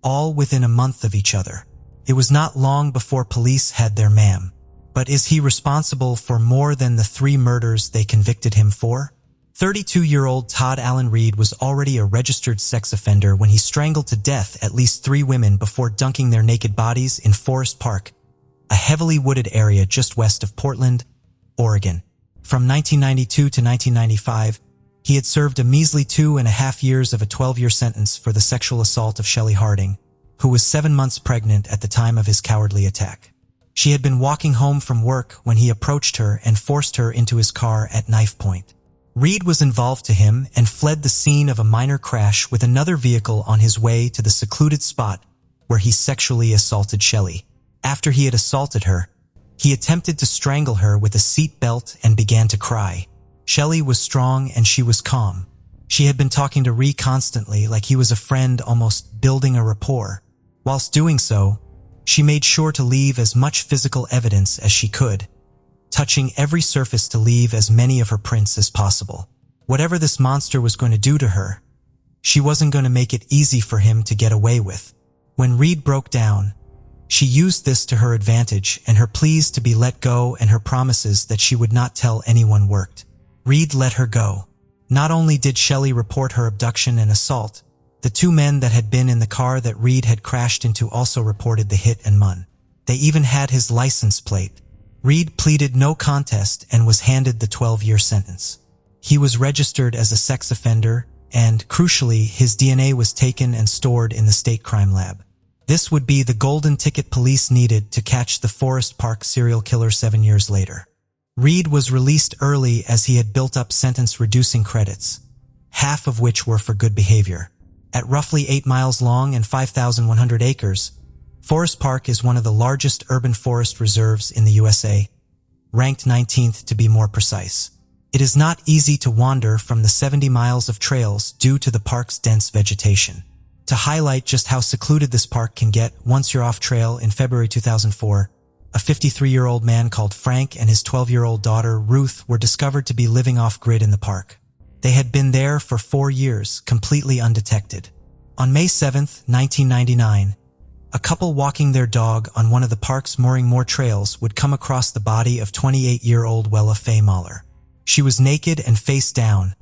all within a month of each other. It was not long before police had their man. But is he responsible for more than the 3 murders they convicted him for? 32-year-old Todd Allen Reed was already a registered sex offender when he strangled to death at least 3 women before dunking their naked bodies in Forest Park, a heavily wooded area just west of Portland, Oregon. From 1992 to 1995, he had served a measly 2.5 years of a 12-year sentence for the sexual assault of Shelley Harding, who was 7 months pregnant at the time of his cowardly attack. She had been walking home from work when he approached her and forced her into his car at knife point. Reed was involved to him and fled the scene of a minor crash with another vehicle on his way to the secluded spot where he sexually assaulted Shelley. After he had assaulted her, he attempted to strangle her with a seat belt and began to cry. Shelley was strong and she was calm. She had been talking to Reed constantly like he was a friend, almost building a rapport. Whilst doing so, she made sure to leave as much physical evidence as she could, touching every surface to leave as many of her prints as possible. Whatever this monster was going to do to her, she wasn't going to make it easy for him to get away with. When Reed broke down, she used this to her advantage, and her pleas to be let go and her promises that she would not tell anyone worked. Reed let her go. Not only did Shelley report her abduction and assault, the 2 men that had been in the car that Reed had crashed into also reported the hit and run. They even had his license plate. Reed pleaded no contest and was handed the 12-year sentence. He was registered as a sex offender, and, crucially, his DNA was taken and stored in the state crime lab. This would be the golden ticket police needed to catch the Forest Park serial killer 7 years later. Reed was released early as he had built up sentence-reducing credits, half of which were for good behavior. At roughly 8 miles long and 5,100 acres, Forest Park is one of the largest urban forest reserves in the USA, ranked 19th to be more precise. It is not easy to wander from the 70 miles of trails due to the park's dense vegetation. To highlight just how secluded this park can get once you're off trail, in February 2004, a 53-year-old man called Frank and his 12-year-old daughter, Ruth, were discovered to be living off-grid in the park. They had been there for 4 years, completely undetected. On May 7, 1999, a couple walking their dog on one of the park's Mooring trails would come across the body of 28-year-old Wella Faye Mahler. She was naked and face down,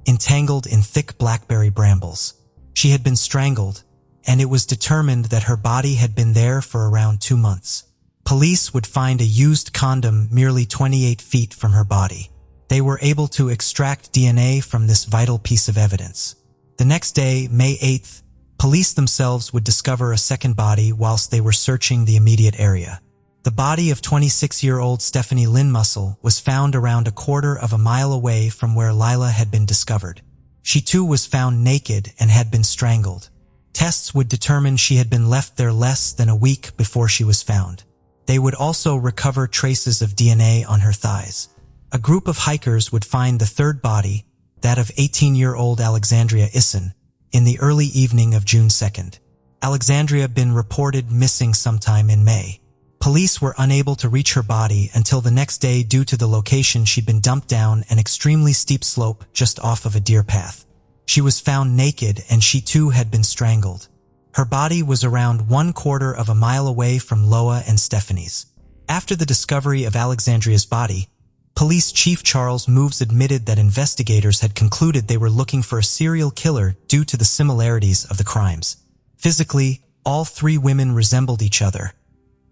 entangled in thick blackberry brambles. She had been strangled, and it was determined that her body had been there for around 2 months. Police would find a used condom merely 28 feet from her body. They were able to extract DNA from this vital piece of evidence. The next day, May 8th, police themselves would discover a second body whilst they were searching the immediate area. The body of 26-year-old Stephanie Lynn Mussel was found around a quarter of a mile away from where Lila had been discovered. She too was found naked and had been strangled. Tests would determine she had been left there less than a week before she was found. They would also recover traces of DNA on her thighs. A group of hikers would find the third body, that of 18-year-old Alexandria Isson, in the early evening of June 2nd. Alexandria had been reported missing sometime in May. Police were unable to reach her body until the next day due to the location she'd been dumped down an extremely steep slope just off of a deer path. She was found naked and she too had been strangled. Her body was around 1/4 of a mile away from Loa and Stephanie's. After the discovery of Alexandria's body, Police Chief Charles Moves admitted that investigators had concluded they were looking for a serial killer due to the similarities of the crimes. Physically, all 3 women resembled each other,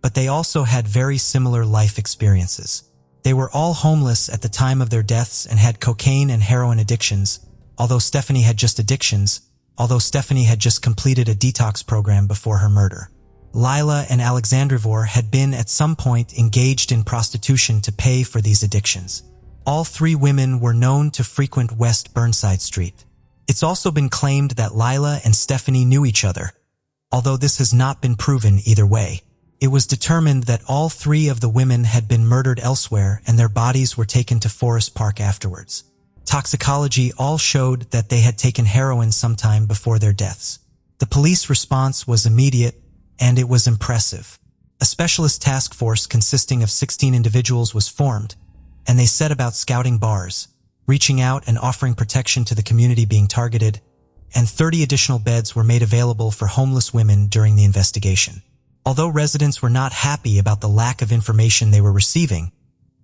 but they also had very similar life experiences. They were all homeless at the time of their deaths and had cocaine and heroin addictions, although Stephanie had just completed a detox program before her murder. Lila and Alexandrivor had been at some point engaged in prostitution to pay for these addictions. All three women were known to frequent West Burnside Street. It's also been claimed that Lila and Stephanie knew each other, although this has not been proven either way. It was determined that all three of the women had been murdered elsewhere and their bodies were taken to Forest Park afterwards. Toxicology all showed that they had taken heroin sometime before their deaths. The police response was immediate, and it was impressive. A specialist task force consisting of 16 individuals was formed, and they set about scouting bars, reaching out and offering protection to the community being targeted, and 30 additional beds were made available for homeless women during the investigation. Although residents were not happy about the lack of information they were receiving,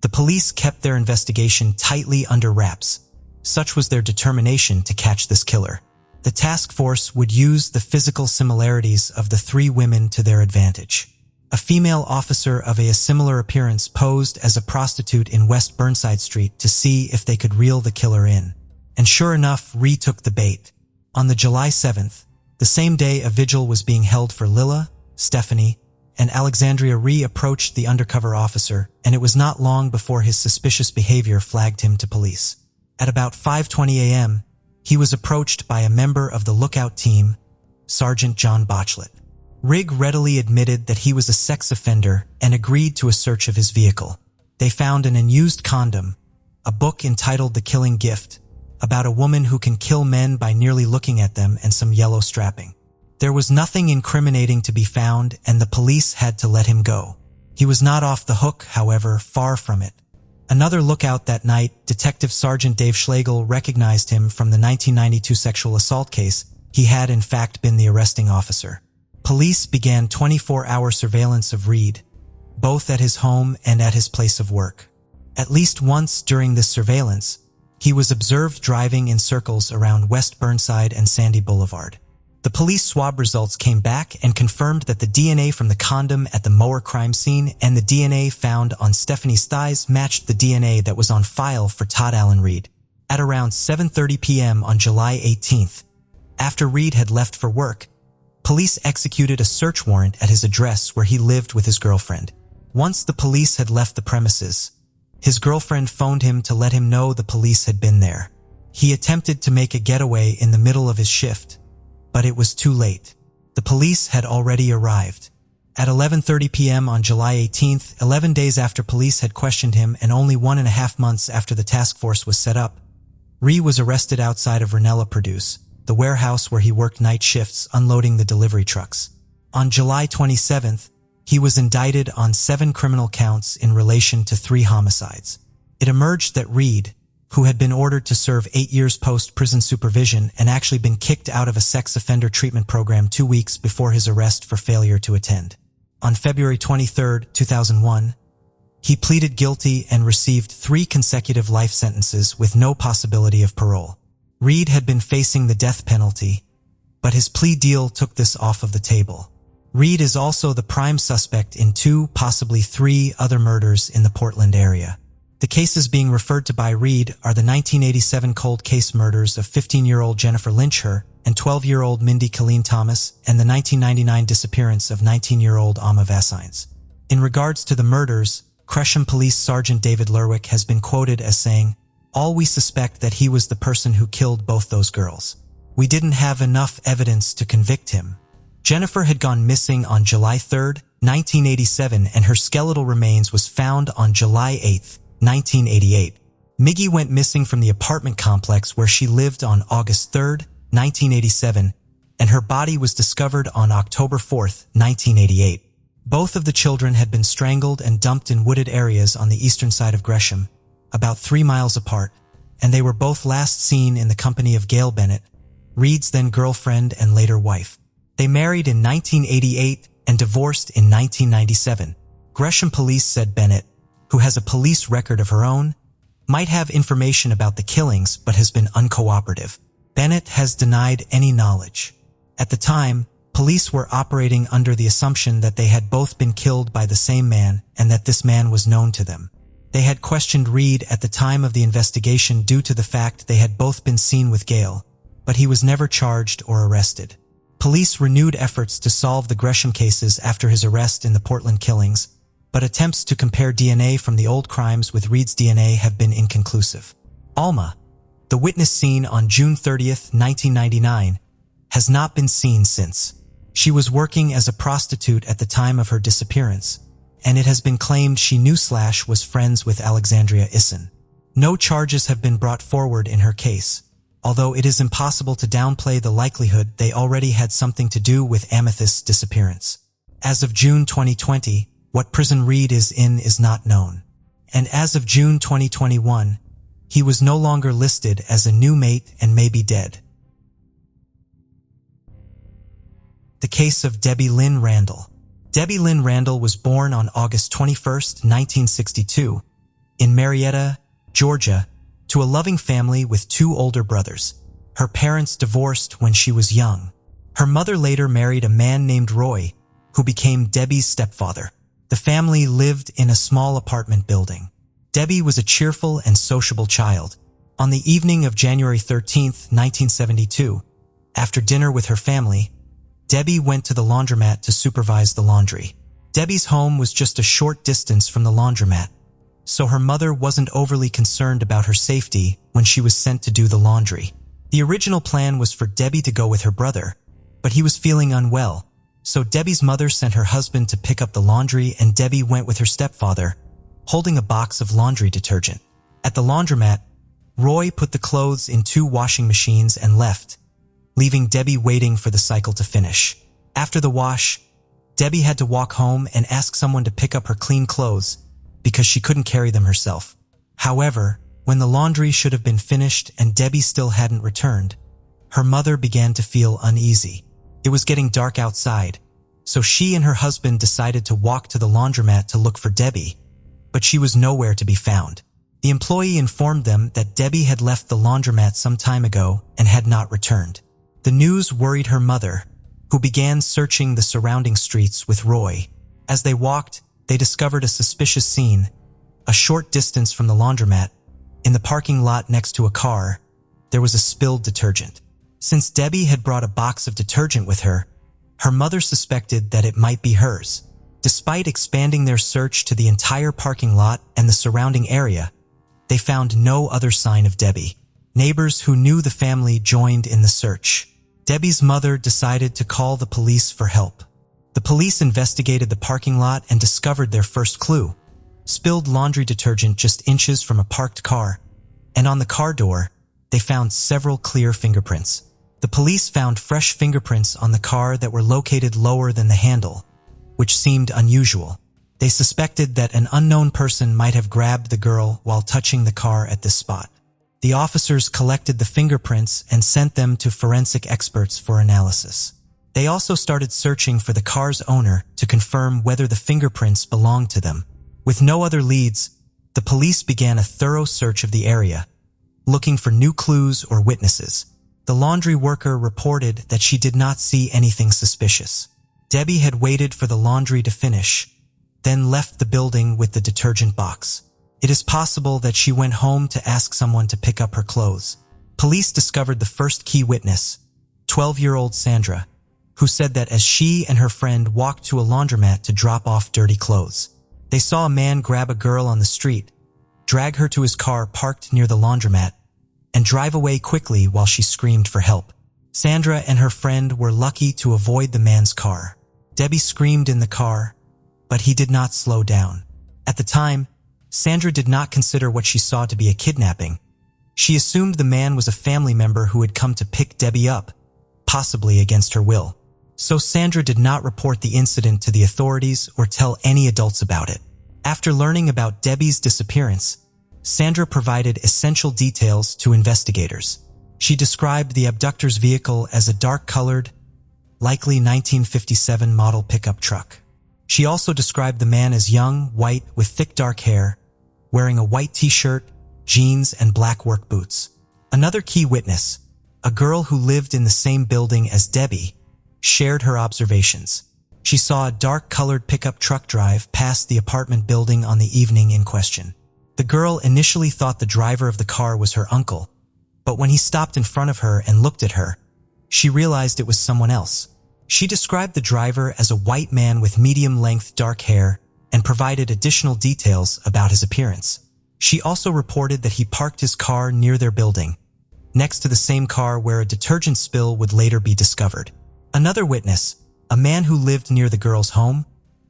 the police kept their investigation tightly under wraps. Such was their determination to catch this killer. The task force would use the physical similarities of the three women to their advantage. A female officer of a similar appearance posed as a prostitute in West Burnside Street to see if they could reel the killer in. And sure enough, Ree took the bait. On the July 7th, the same day a vigil was being held for Lila, Stephanie, and Alexandria, Ree approached the undercover officer, and it was not long before his suspicious behavior flagged him to police. At about 5:20 a.m., he was approached by a member of the lookout team, Sergeant John Botchlet. Rigg readily admitted that he was a sex offender and agreed to a search of his vehicle. They found an unused condom, a book entitled The Killing Gift, about a woman who can kill men by merely looking at them, and some yellow strapping. There was nothing incriminating to be found, and the police had to let him go. He was not off the hook, however, far from it. Another lookout that night, Detective Sergeant Dave Schlegel, recognized him from the 1992 sexual assault case. He had in fact been the arresting officer. Police began 24-hour surveillance of Reed, both at his home and at his place of work. At least once during this surveillance, he was observed driving in circles around West Burnside and Sandy Boulevard. The police swab results came back and confirmed that the DNA from the condom at the Mower crime scene and the DNA found on Stephanie's thighs matched the DNA that was on file for Todd Allen Reed. At around 7:30 p.m. on July 18th, after Reed had left for work, police executed a search warrant at his address where he lived with his girlfriend. Once the police had left the premises, his girlfriend phoned him to let him know the police had been there. He attempted to make a getaway in the middle of his shift, but it was too late. The police had already arrived. At 11:30 p.m. on July 18th, 11 days after police had questioned him and only 1.5 months after the task force was set up, Ree was arrested outside of Ranella Produce, the warehouse where he worked night shifts unloading the delivery trucks. On July 27th, he was indicted on 7 criminal counts in relation to 3 homicides. It emerged that Reed, who had been ordered to serve 8 years post-prison supervision and actually been kicked out of a sex offender treatment program 2 weeks before his arrest for failure to attend. On February 23, 2001, he pleaded guilty and received 3 consecutive life sentences with no possibility of parole. Reed had been facing the death penalty, but his plea deal took this off of the table. Reed is also the prime suspect in 2, possibly 3 other murders in the Portland area. The cases being referred to by Reed are the 1987 cold case murders of 15-year-old Jennifer Lynchher and 12-year-old Mindy Colleen Thomas, and the 1999 disappearance of 19-year-old Amma Vassines. In regards to the murders, Gresham Police Sergeant David Lerwick has been quoted as saying, "All we suspect that he was the person who killed both those girls. We didn't have enough evidence to convict him." Jennifer had gone missing on July 3, 1987, and her skeletal remains was found on July 8, 1988. Miggy went missing from the apartment complex where she lived on August 3, 1987, and her body was discovered on October 4, 1988. Both of the children had been strangled and dumped in wooded areas on the eastern side of Gresham, about 3 miles apart, and they were both last seen in the company of Gail Bennett, Reed's then girlfriend and later wife. They married in 1988 and divorced in 1997. Gresham Police said Bennett, who has a police record of her own, might have information about the killings but has been uncooperative. Bennett has denied any knowledge. At the time, police were operating under the assumption that they had both been killed by the same man and that this man was known to them. They had questioned Reed at the time of the investigation due to the fact they had both been seen with Gail, but he was never charged or arrested. Police renewed efforts to solve the Gresham cases after his arrest in the Portland killings, but attempts to compare DNA from the old crimes with Reed's DNA have been inconclusive. Alma, the witness seen on June 30th, 1999, has not been seen since. She was working as a prostitute at the time of her disappearance, and it has been claimed she knew / was friends with Alexandria Isson. No charges have been brought forward in her case, although it is impossible to downplay the likelihood they already had something to do with Amethyst's disappearance. As of June 2020, what prison Reed is in is not known. And as of June 2021, he was no longer listed as a new mate and may be dead. The case of Debbie Lynn Randall. Debbie Lynn Randall was born on August 21, 1962, in Marietta, Georgia, to a loving family with 2 older brothers. Her parents divorced when she was young. Her mother later married a man named Roy, who became Debbie's stepfather. The family lived in a small apartment building. Debbie was a cheerful and sociable child. On the evening of January 13, 1972, after dinner with her family, Debbie went to the laundromat to supervise the laundry. Debbie's home was just a short distance from the laundromat, so her mother wasn't overly concerned about her safety when she was sent to do the laundry. The original plan was for Debbie to go with her brother, but he was feeling unwell, so Debbie's mother sent her husband to pick up the laundry and Debbie went with her stepfather, holding a box of laundry detergent. At the laundromat, Roy put the clothes in 2 washing machines and left, leaving Debbie waiting for the cycle to finish. After the wash, Debbie had to walk home and ask someone to pick up her clean clothes because she couldn't carry them herself. However, when the laundry should have been finished and Debbie still hadn't returned, her mother began to feel uneasy. It was getting dark outside, so she and her husband decided to walk to the laundromat to look for Debbie, but she was nowhere to be found. The employee informed them that Debbie had left the laundromat some time ago and had not returned. The news worried her mother, who began searching the surrounding streets with Roy. As they walked, they discovered a suspicious scene. A short distance from the laundromat, in the parking lot next to a car, there was a spilled detergent. Since Debbie had brought a box of detergent with her, her mother suspected that it might be hers. Despite expanding their search to the entire parking lot and the surrounding area, they found no other sign of Debbie. Neighbors who knew the family joined in the search. Debbie's mother decided to call the police for help. The police investigated the parking lot and discovered their first clue: spilled laundry detergent just inches from a parked car, and on the car door, they found several clear fingerprints. The police found fresh fingerprints on the car that were located lower than the handle, which seemed unusual. They suspected that an unknown person might have grabbed the girl while touching the car at this spot. The officers collected the fingerprints and sent them to forensic experts for analysis. They also started searching for the car's owner to confirm whether the fingerprints belonged to them. With no other leads, the police began a thorough search of the area, looking for new clues or witnesses. The laundry worker reported that she did not see anything suspicious. Debbie had waited for the laundry to finish, then left the building with the detergent box. It is possible that she went home to ask someone to pick up her clothes. Police discovered the first key witness, 12-year-old Sandra, who said that as she and her friend walked to a laundromat to drop off dirty clothes, they saw a man grab a girl on the street, drag her to his car parked near the laundromat, and drive away quickly while she screamed for help. Sandra and her friend were lucky to avoid the man's car. Debbie screamed in the car, but he did not slow down. At the time, Sandra did not consider what she saw to be a kidnapping. She assumed the man was a family member who had come to pick Debbie up, possibly against her will. So Sandra did not report the incident to the authorities or tell any adults about it. After learning about Debbie's disappearance, Sandra provided essential details to investigators. She described the abductor's vehicle as a dark-colored, likely 1957 model pickup truck. She also described the man as young, white, with thick dark hair, wearing a white t-shirt, jeans, and black work boots. Another key witness, a girl who lived in the same building as Debbie, shared her observations. She saw a dark-colored pickup truck drive past the apartment building on the evening in question. The girl initially thought the driver of the car was her uncle, but when he stopped in front of her and looked at her, she realized it was someone else. She described the driver as a white man with medium-length dark hair and provided additional details about his appearance. She also reported that he parked his car near their building, next to the same car where a detergent spill would later be discovered. Another witness, a man who lived near the girl's home,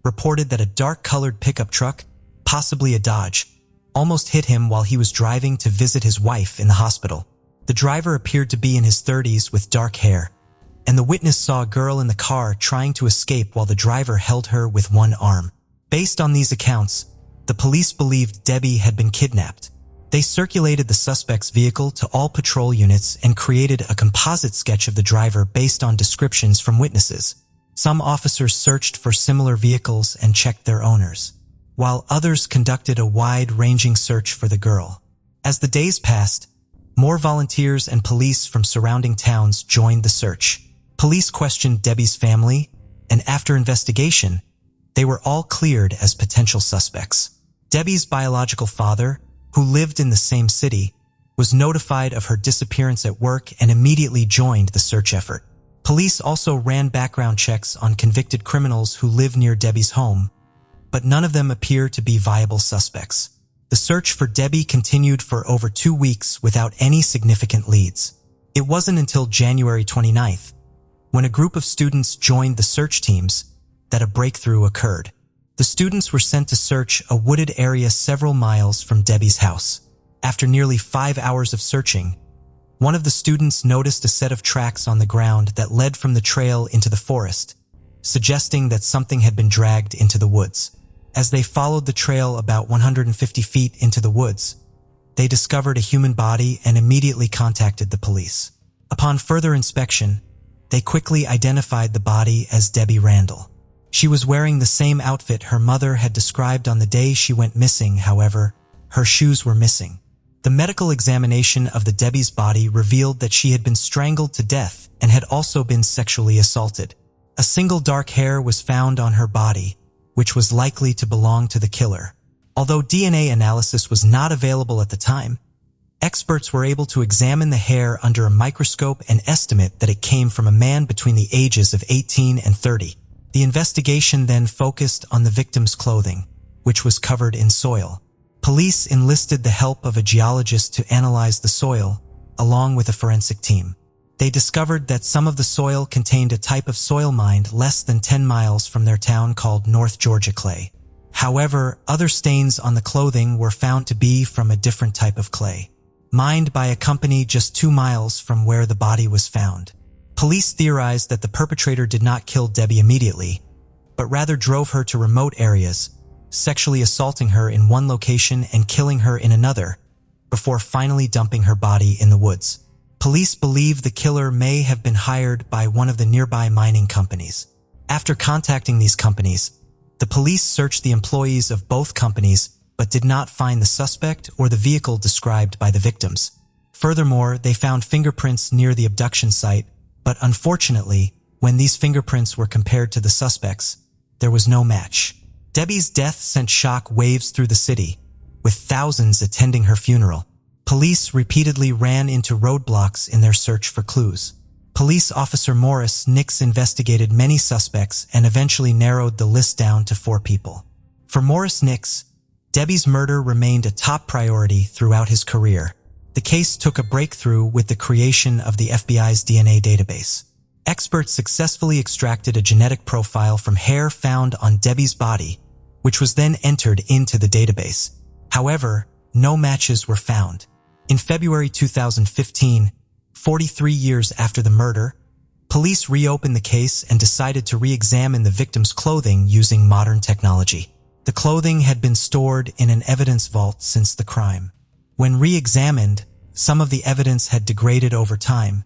reported that a dark-colored pickup truck, possibly a Dodge, almost hit him while he was driving to visit his wife in the hospital. The driver appeared to be in his 30s with dark hair, and the witness saw a girl in the car trying to escape while the driver held her with one arm. Based on these accounts, the police believed Debbie had been kidnapped. They circulated the suspect's vehicle to all patrol units and created a composite sketch of the driver based on descriptions from witnesses. Some officers searched for similar vehicles and checked their owners, while others conducted a wide-ranging search for the girl. As the days passed, more volunteers and police from surrounding towns joined the search. Police questioned Debbie's family, and after investigation, they were all cleared as potential suspects. Debbie's biological father, who lived in the same city, was notified of her disappearance at work and immediately joined the search effort. Police also ran background checks on convicted criminals who live near Debbie's home, but none of them appear to be viable suspects. The search for Debbie continued for over 2 weeks without any significant leads. It wasn't until January 29th, when a group of students joined the search teams, that a breakthrough occurred. The students were sent to search a wooded area several miles from Debbie's house. After nearly 5 hours of searching, one of the students noticed a set of tracks on the ground that led from the trail into the forest, suggesting that something had been dragged into the woods. As they followed the trail about 150 feet into the woods, they discovered a human body and immediately contacted the police. Upon further inspection, they quickly identified the body as Debbie Randall. She was wearing the same outfit her mother had described on the day she went missing. However, her shoes were missing. The medical examination of the Debbie's body revealed that she had been strangled to death and had also been sexually assaulted. A single dark hair was found on her body, which was likely to belong to the killer. Although DNA analysis was not available at the time, experts were able to examine the hair under a microscope and estimate that it came from a man between the ages of 18 and 30. The investigation then focused on the victim's clothing, which was covered in soil. Police enlisted the help of a geologist to analyze the soil, along with a forensic team. They discovered that some of the soil contained a type of soil mined less than 10 miles from their town called North Georgia clay. However, other stains on the clothing were found to be from a different type of clay, mined by a company just 2 miles from where the body was found. Police theorized that the perpetrator did not kill Debbie immediately, but rather drove her to remote areas, sexually assaulting her in one location and killing her in another, before finally dumping her body in the woods. Police believe the killer may have been hired by one of the nearby mining companies. After contacting these companies, the police searched the employees of both companies but did not find the suspect or the vehicle described by the victims. Furthermore, they found fingerprints near the abduction site, but unfortunately, when these fingerprints were compared to the suspects, there was no match. Debbie's death sent shock waves through the city, with thousands attending her funeral. Police repeatedly ran into roadblocks in their search for clues. Police officer Morris Nix investigated many suspects and eventually narrowed the list down to 4 people. For Morris Nix, Debbie's murder remained a top priority throughout his career. The case took a breakthrough with the creation of the FBI's DNA database. Experts successfully extracted a genetic profile from hair found on Debbie's body, which was then entered into the database. However, no matches were found. In February 2015, 43 years after the murder, police reopened the case and decided to re-examine the victim's clothing using modern technology. The clothing had been stored in an evidence vault since the crime. When re-examined, some of the evidence had degraded over time,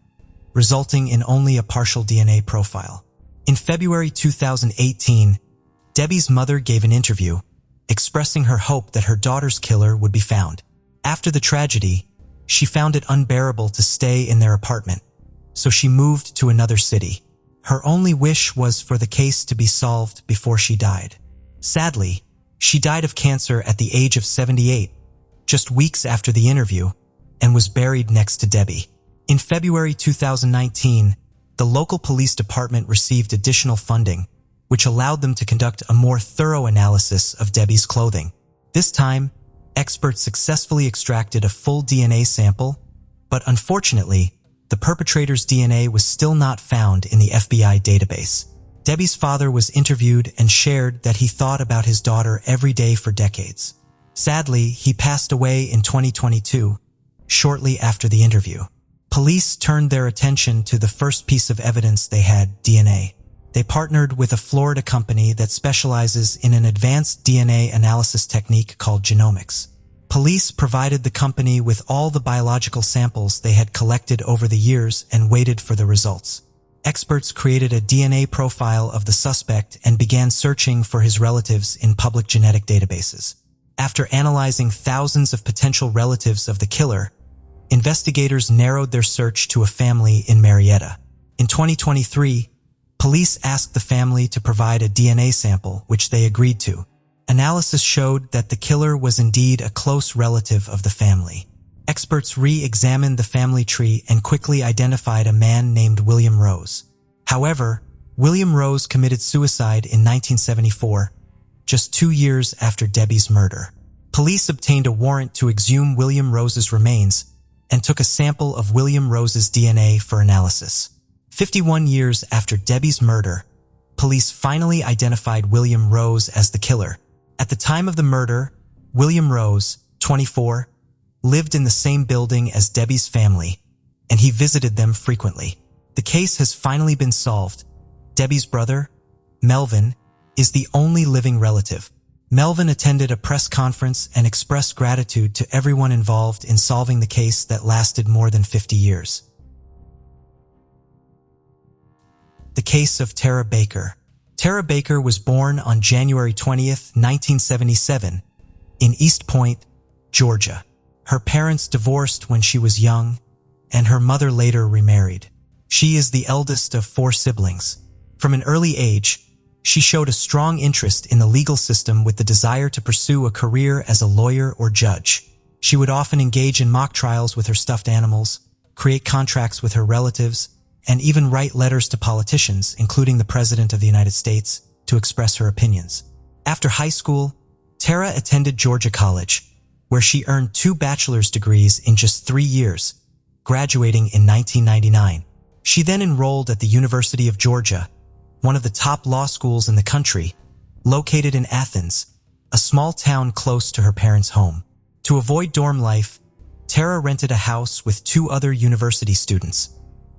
resulting in only a partial DNA profile. In February 2018, Debbie's mother gave an interview, expressing her hope that her daughter's killer would be found. After the tragedy, she found it unbearable to stay in their apartment, so she moved to another city. Her only wish was for the case to be solved before she died. Sadly, she died of cancer at the age of 78, just weeks after the interview, and was buried next to Debbie. In February 2019, the local police department received additional funding, which allowed them to conduct a more thorough analysis of Debbie's clothing. This time, experts successfully extracted a full DNA sample, but unfortunately, the perpetrator's DNA was still not found in the FBI database. Debbie's father was interviewed and shared that he thought about his daughter every day for decades. Sadly, he passed away in 2022, shortly after the interview. Police turned their attention to the first piece of evidence they had: DNA. They partnered with a Florida company that specializes in an advanced DNA analysis technique called genomics. Police provided the company with all the biological samples they had collected over the years and waited for the results. Experts created a DNA profile of the suspect and began searching for his relatives in public genetic databases. After analyzing thousands of potential relatives of the killer, investigators narrowed their search to a family in Marietta. In 2023, police asked the family to provide a DNA sample, which they agreed to. Analysis showed that the killer was indeed a close relative of the family. Experts re-examined the family tree and quickly identified a man named William Rose. However, William Rose committed suicide in 1974, just 2 years after Debbie's murder. Police obtained a warrant to exhume William Rose's remains and took a sample of William Rose's DNA for analysis. 51 years after Debbie's murder, police finally identified William Rose as the killer. At the time of the murder, William Rose, 24, lived in the same building as Debbie's family, and he visited them frequently. The case has finally been solved. Debbie's brother, Melvin, is the only living relative. Melvin attended a press conference and expressed gratitude to everyone involved in solving the case that lasted more than 50 years. The case of Tara Baker. Tara Baker was born on January 20th, 1977, in East Point, Georgia. Her parents divorced when she was young, and her mother later remarried. She is the eldest of 4 siblings. From an early age, she showed a strong interest in the legal system with the desire to pursue a career as a lawyer or judge. She would often engage in mock trials with her stuffed animals, create contracts with her relatives, and even write letters to politicians, including the President of the United States, to express her opinions. After high school, Tara attended Georgia College, where she earned 2 bachelor's degrees in just 3 years, graduating in 1999. She then enrolled at the University of Georgia, one of the top law schools in the country, located in Athens, a small town close to her parents' home. To avoid dorm life, Tara rented a house with 2 other university students,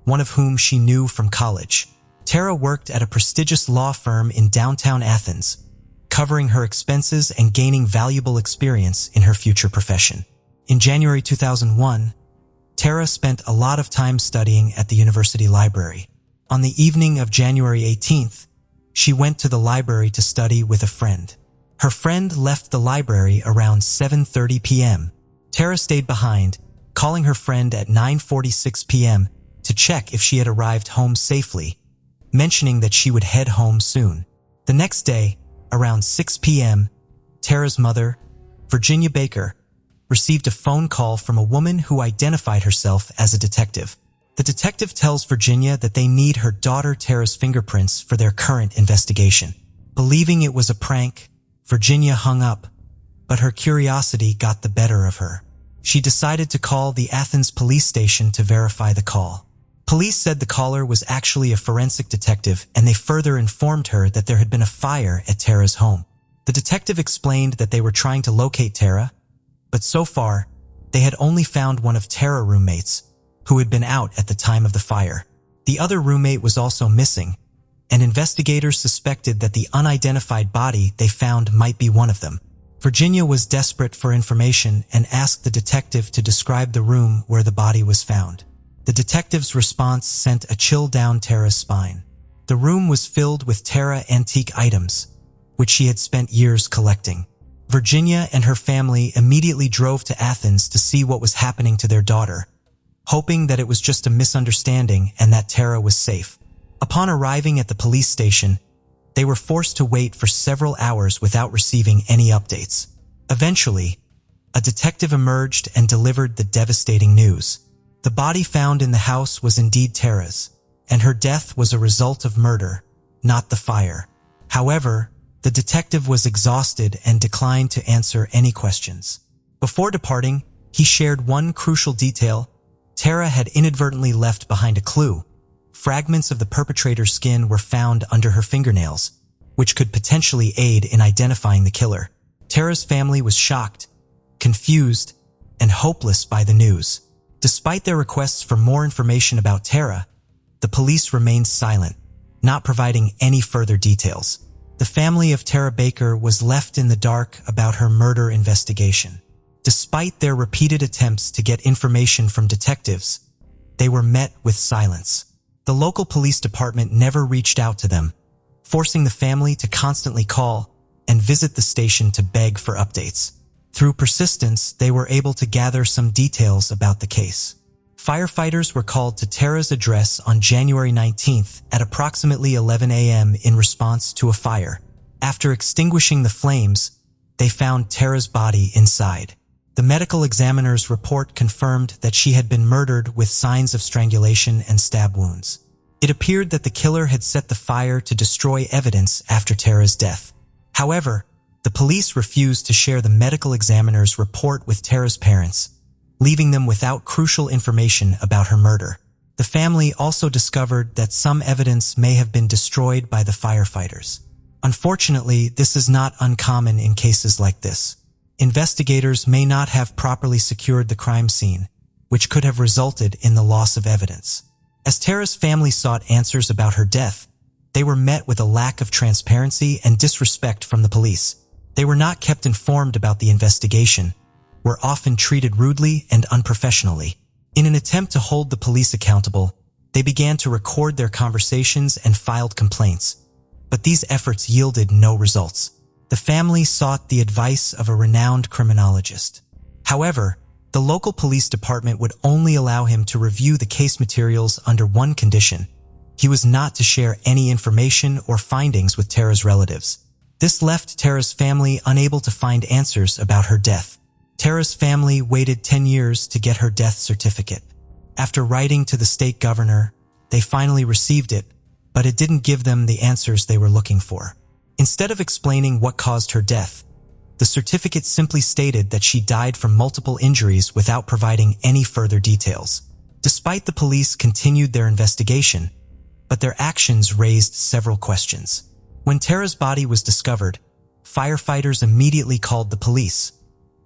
one of whom she knew from college. Tara worked at a prestigious law firm in downtown Athens, covering her expenses and gaining valuable experience in her future profession. In January 2001, Tara spent a lot of time studying at the university library. On the evening of January 18th, she went to the library to study with a friend. Her friend left the library around 7:30 p.m. Tara stayed behind, calling her friend at 9:46 p.m. to check if she had arrived home safely, mentioning that she would head home soon. The next day, around 6 p.m., Tara's mother, Virginia Baker, received a phone call from a woman who identified herself as a detective. The detective tells Virginia that they need her daughter Tara's fingerprints for their current investigation. Believing it was a prank, Virginia hung up, but her curiosity got the better of her. She decided to call the Athens police station to verify the call. Police said the caller was actually a forensic detective, and they further informed her that there had been a fire at Tara's home. The detective explained that they were trying to locate Tara, but so far, they had only found one of Tara's roommates, who had been out at the time of the fire. The other roommate was also missing, and investigators suspected that the unidentified body they found might be one of them. Virginia was desperate for information and asked the detective to describe the room where the body was found. The detective's response sent a chill down Tara's spine. The room was filled with Tara antique items, which she had spent years collecting. Virginia and her family immediately drove to Athens to see what was happening to their daughter, hoping that it was just a misunderstanding and that Tara was safe. Upon arriving at the police station, they were forced to wait for several hours without receiving any updates. Eventually, a detective emerged and delivered the devastating news. The body found in the house was indeed Tara's. and her death was a result of murder, not the fire. However, the detective was exhausted and declined to answer any questions. Before departing, he shared one crucial detail. Tara had inadvertently left behind a clue. Fragments of the perpetrator's skin were found under her fingernails, which could potentially aid in identifying the killer. Tara's family was shocked, confused, and hopeless by the news. Despite their requests for more information about Tara, the police remained silent, not providing any further details. The family of Tara Baker was left in the dark about her murder investigation. Despite their repeated attempts to get information from detectives, they were met with silence. The local police department never reached out to them, forcing the family to constantly call and visit the station to beg for updates. Through persistence, they were able to gather some details about the case. Firefighters were called to Tara's address on January 19th at approximately 11 a.m. in response to a fire. After extinguishing the flames, they found Tara's body inside. The medical examiner's report confirmed that she had been murdered with signs of strangulation and stab wounds. It appeared that the killer had set the fire to destroy evidence after Tara's death. However, the police refused to share the medical examiner's report with Tara's parents, leaving them without crucial information about her murder. The family also discovered that some evidence may have been destroyed by the firefighters. Unfortunately, this is not uncommon in cases like this. Investigators may not have properly secured the crime scene, which could have resulted in the loss of evidence. As Tara's family sought answers about her death, they were met with a lack of transparency and disrespect from the police. They were not kept informed about the investigation, were often treated rudely and unprofessionally. In an attempt to hold the police accountable, they began to record their conversations and filed complaints, but these efforts yielded no results. The family sought the advice of a renowned criminologist. However, the local police department would only allow him to review the case materials under one condition. He was not to share any information or findings with Tara's relatives. This left Tara's family unable to find answers about her death. Tara's family waited 10 years to get her death certificate. After writing to the state governor, they finally received it, but it didn't give them the answers they were looking for. Instead of explaining what caused her death, the certificate simply stated that she died from multiple injuries without providing any further details. Despite the police continued their investigation, but their actions raised several questions. When Tara's body was discovered, firefighters immediately called the police,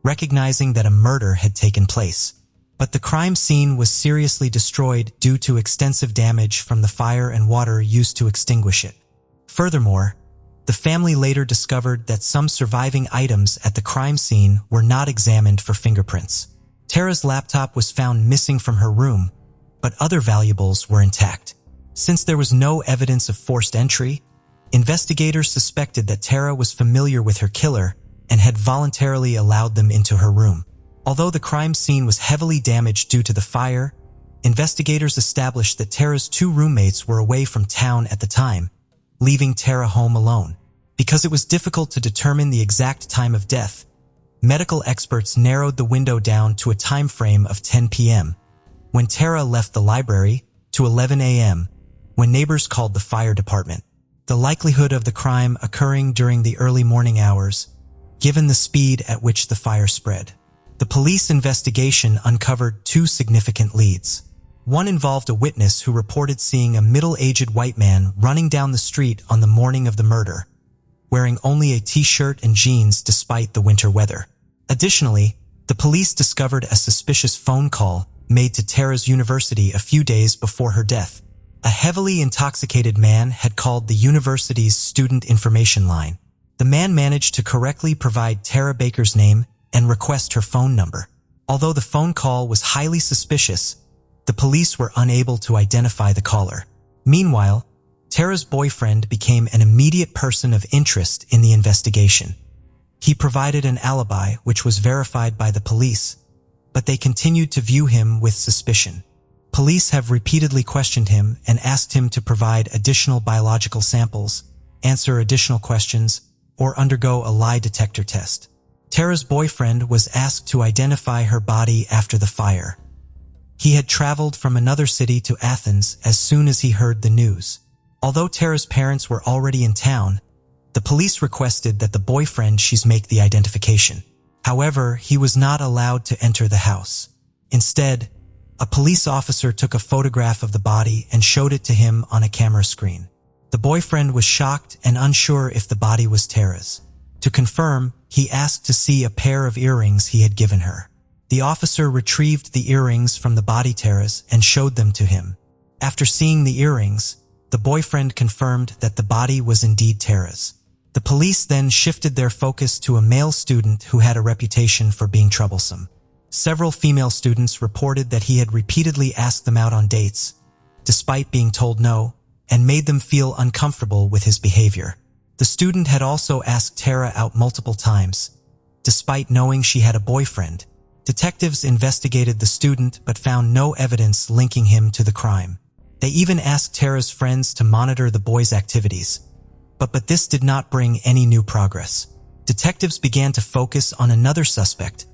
recognizing that a murder had taken place. But the crime scene was seriously destroyed due to extensive damage from the fire and water used to extinguish it. Furthermore, the family later discovered that some surviving items at the crime scene were not examined for fingerprints. Tara's laptop was found missing from her room, but other valuables were intact. Since there was no evidence of forced entry, investigators suspected that Tara was familiar with her killer and had voluntarily allowed them into her room. Although the crime scene was heavily damaged due to the fire, investigators established that Tara's two roommates were away from town at the time, leaving Tara home alone. Because it was difficult to determine the exact time of death, medical experts narrowed the window down to a time frame of 10 p.m. when Tara left the library to 11 a.m. when neighbors called the fire department. The likelihood of the crime occurring during the early morning hours, given the speed at which the fire spread. The police investigation uncovered two significant leads. One involved a witness who reported seeing a middle-aged white man running down the street on the morning of the murder, wearing only a t-shirt and jeans despite the winter weather. Additionally, the police discovered a suspicious phone call made to Tara's university a few days before her death. A heavily intoxicated man had called the university's student information line. The man managed to correctly provide Tara Baker's name and request her phone number. Although the phone call was highly suspicious, the police were unable to identify the caller. Meanwhile, Tara's boyfriend became an immediate person of interest in the investigation. He provided an alibi which was verified by the police, but they continued to view him with suspicion. Police have repeatedly questioned him and asked him to provide additional biological samples, answer additional questions, or undergo a lie detector test. Tara's boyfriend was asked to identify her body after the fire. He had traveled from another city to Athens as soon as he heard the news. Although Tara's parents were already in town, the police requested that the boyfriend she's make the identification. However, he was not allowed to enter the house. Instead, a police officer took a photograph of the body and showed it to him on a camera screen. The boyfriend was shocked and unsure if the body was Tara's. To confirm, he asked to see a pair of earrings he had given her. The officer retrieved the earrings from the body Tara's and showed them to him. After seeing the earrings, the boyfriend confirmed that the body was indeed Tara's. The police then shifted their focus to a male student who had a reputation for being troublesome. Several female students reported that he had repeatedly asked them out on dates, despite being told no, and made them feel uncomfortable with his behavior. The student had also asked Tara out multiple times. Despite knowing she had a boyfriend, detectives investigated the student but found no evidence linking him to the crime. They even asked Tara's friends to monitor the boy's activities. But this did not bring any new progress. Detectives began to focus on another suspect,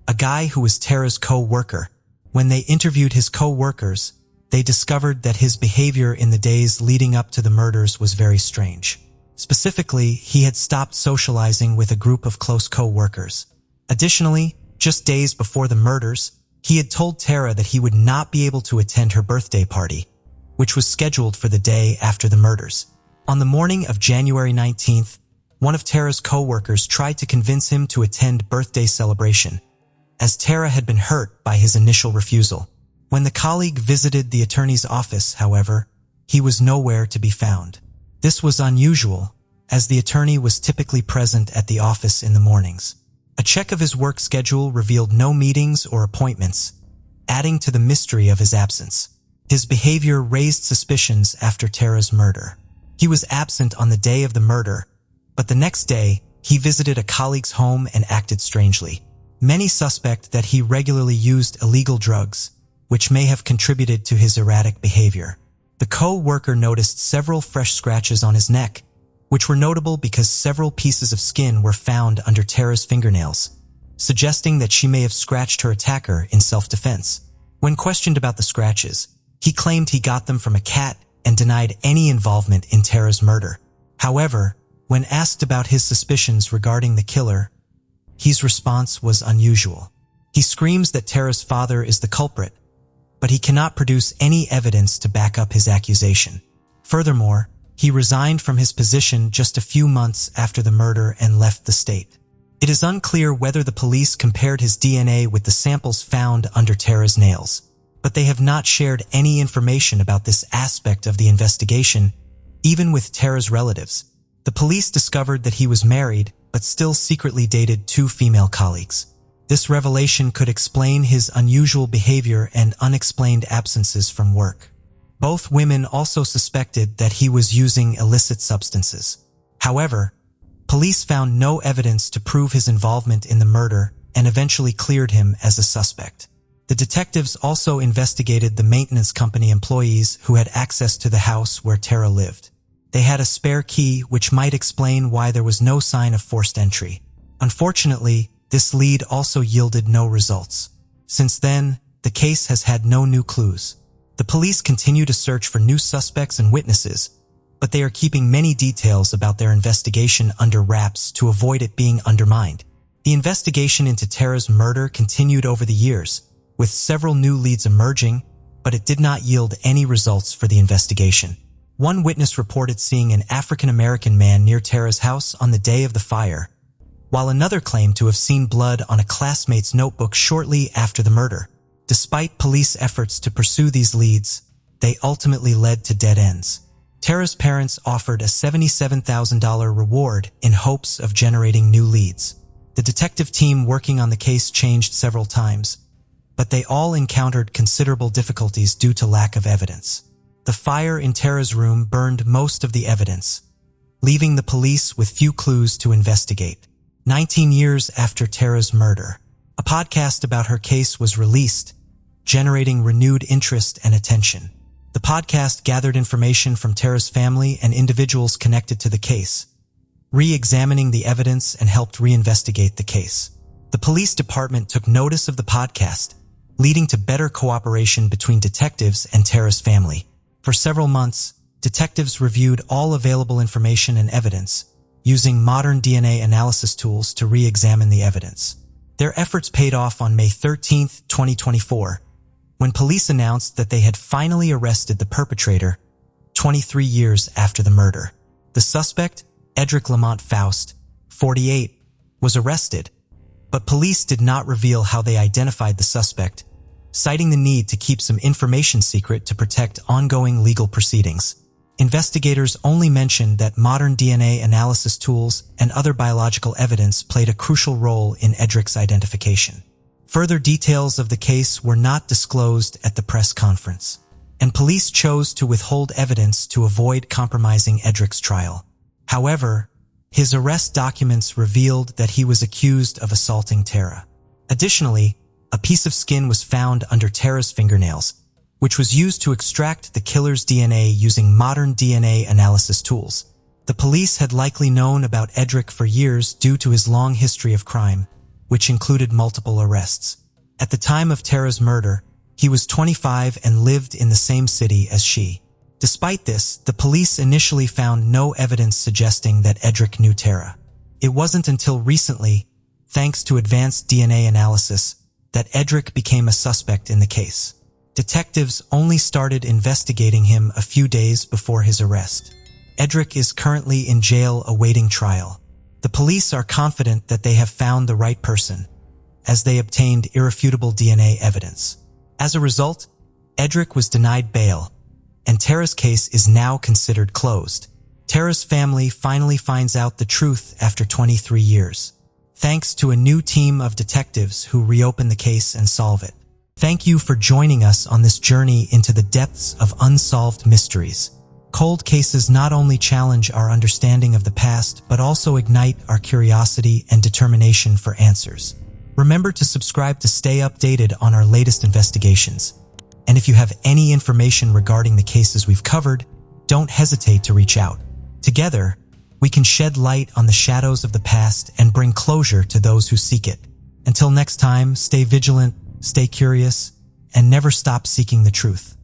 a guy who was Tara's co-worker. When they interviewed his co-workers, they discovered that his behavior in the days leading up to the murders was very strange. Specifically, he had stopped socializing with a group of close co-workers. Additionally, just days before the murders, he had told Tara that he would not be able to attend her birthday party, which was scheduled for the day after the murders. On the morning of January 19th, one of Tara's co-workers tried to convince him to attend birthday celebration, as Tara had been hurt by his initial refusal. When the colleague visited the attorney's office, however, he was nowhere to be found. This was unusual, as the attorney was typically present at the office in the mornings. A check of his work schedule revealed no meetings or appointments, adding to the mystery of his absence. His behavior raised suspicions after Tara's murder. He was absent on the day of the murder, but the next day, he visited a colleague's home and acted strangely. Many suspect that he regularly used illegal drugs, which may have contributed to his erratic behavior. The co-worker noticed several fresh scratches on his neck, which were notable because several pieces of skin were found under Tara's fingernails, suggesting that she may have scratched her attacker in self-defense. When questioned about the scratches, he claimed he got them from a cat and denied any involvement in Tara's murder. However, when asked about his suspicions regarding the killer, his response was unusual. He screams that Tara's father is the culprit, but he cannot produce any evidence to back up his accusation. Furthermore, he resigned from his position just a few months after the murder and left the state. It is unclear whether the police compared his DNA with the samples found under Tara's nails, but they have not shared any information about this aspect of the investigation, even with Tara's relatives. The police discovered that he was married, but still secretly dated 2 female colleagues. This revelation could explain his unusual behavior and unexplained absences from work. Both women also suspected that he was using illicit substances. However, police found no evidence to prove his involvement in the murder and eventually cleared him as a suspect. The detectives also investigated the maintenance company employees who had access to the house where Tara lived. They had a spare key, which might explain why there was no sign of forced entry. Unfortunately, this lead also yielded no results. Since then, the case has had no new clues. The police continue to search for new suspects and witnesses, but they are keeping many details about their investigation under wraps to avoid it being undermined. The investigation into Tara's murder continued over the years, with several new leads emerging, but it did not yield any results for the investigation. One witness reported seeing an African-American man near Tara's house on the day of the fire, while another claimed to have seen blood on a classmate's notebook shortly after the murder. Despite police efforts to pursue these leads, they ultimately led to dead ends. Tara's parents offered a $77,000 reward in hopes of generating new leads. The detective team working on the case changed several times, but they all encountered considerable difficulties due to lack of evidence. The fire in Tara's room burned most of the evidence, leaving the police with few clues to investigate. 19 years after Tara's murder, a podcast about her case was released, generating renewed interest and attention. The podcast gathered information from Tara's family and individuals connected to the case, re-examining the evidence and helped reinvestigate the case. The police department took notice of the podcast, leading to better cooperation between detectives and Tara's family. For several months, detectives reviewed all available information and evidence, using modern DNA analysis tools to re-examine the evidence. Their efforts paid off on May 13, 2024, when police announced that they had finally arrested the perpetrator 23 years after the murder. The suspect, Edric Lamont Faust, 48, was arrested, but police did not reveal how they identified the suspect, citing the need to keep some information secret to protect ongoing legal proceedings. Investigators only mentioned that modern DNA analysis tools and other biological evidence played a crucial role in Edric's identification. Further details of the case were not disclosed at the press conference, and police chose to withhold evidence to avoid compromising Edric's trial. However, his arrest documents revealed that he was accused of assaulting Tara. Additionally, a piece of skin was found under Tara's fingernails, which was used to extract the killer's DNA using modern DNA analysis tools. The police had likely known about Edric for years due to his long history of crime, which included multiple arrests. At the time of Tara's murder, he was 25 and lived in the same city as she. Despite this, the police initially found no evidence suggesting that Edric knew Tara. It wasn't until recently, thanks to advanced DNA analysis, that Edric became a suspect in the case. Detectives only started investigating him a few days before his arrest. Edric is currently in jail awaiting trial. The police are confident that they have found the right person, as they obtained irrefutable DNA evidence. As a result, Edric was denied bail, and Tara's case is now considered closed. Tara's family finally finds out the truth after 23 years, thanks to a new team of detectives who reopen the case and solve it. Thank you for joining us on this journey into the depths of unsolved mysteries. Cold cases not only challenge our understanding of the past, but also ignite our curiosity and determination for answers. Remember to subscribe to stay updated on our latest investigations. And if you have any information regarding the cases we've covered, don't hesitate to reach out. Together, we can shed light on the shadows of the past and bring closure to those who seek it. Until next time, stay vigilant, stay curious, and never stop seeking the truth.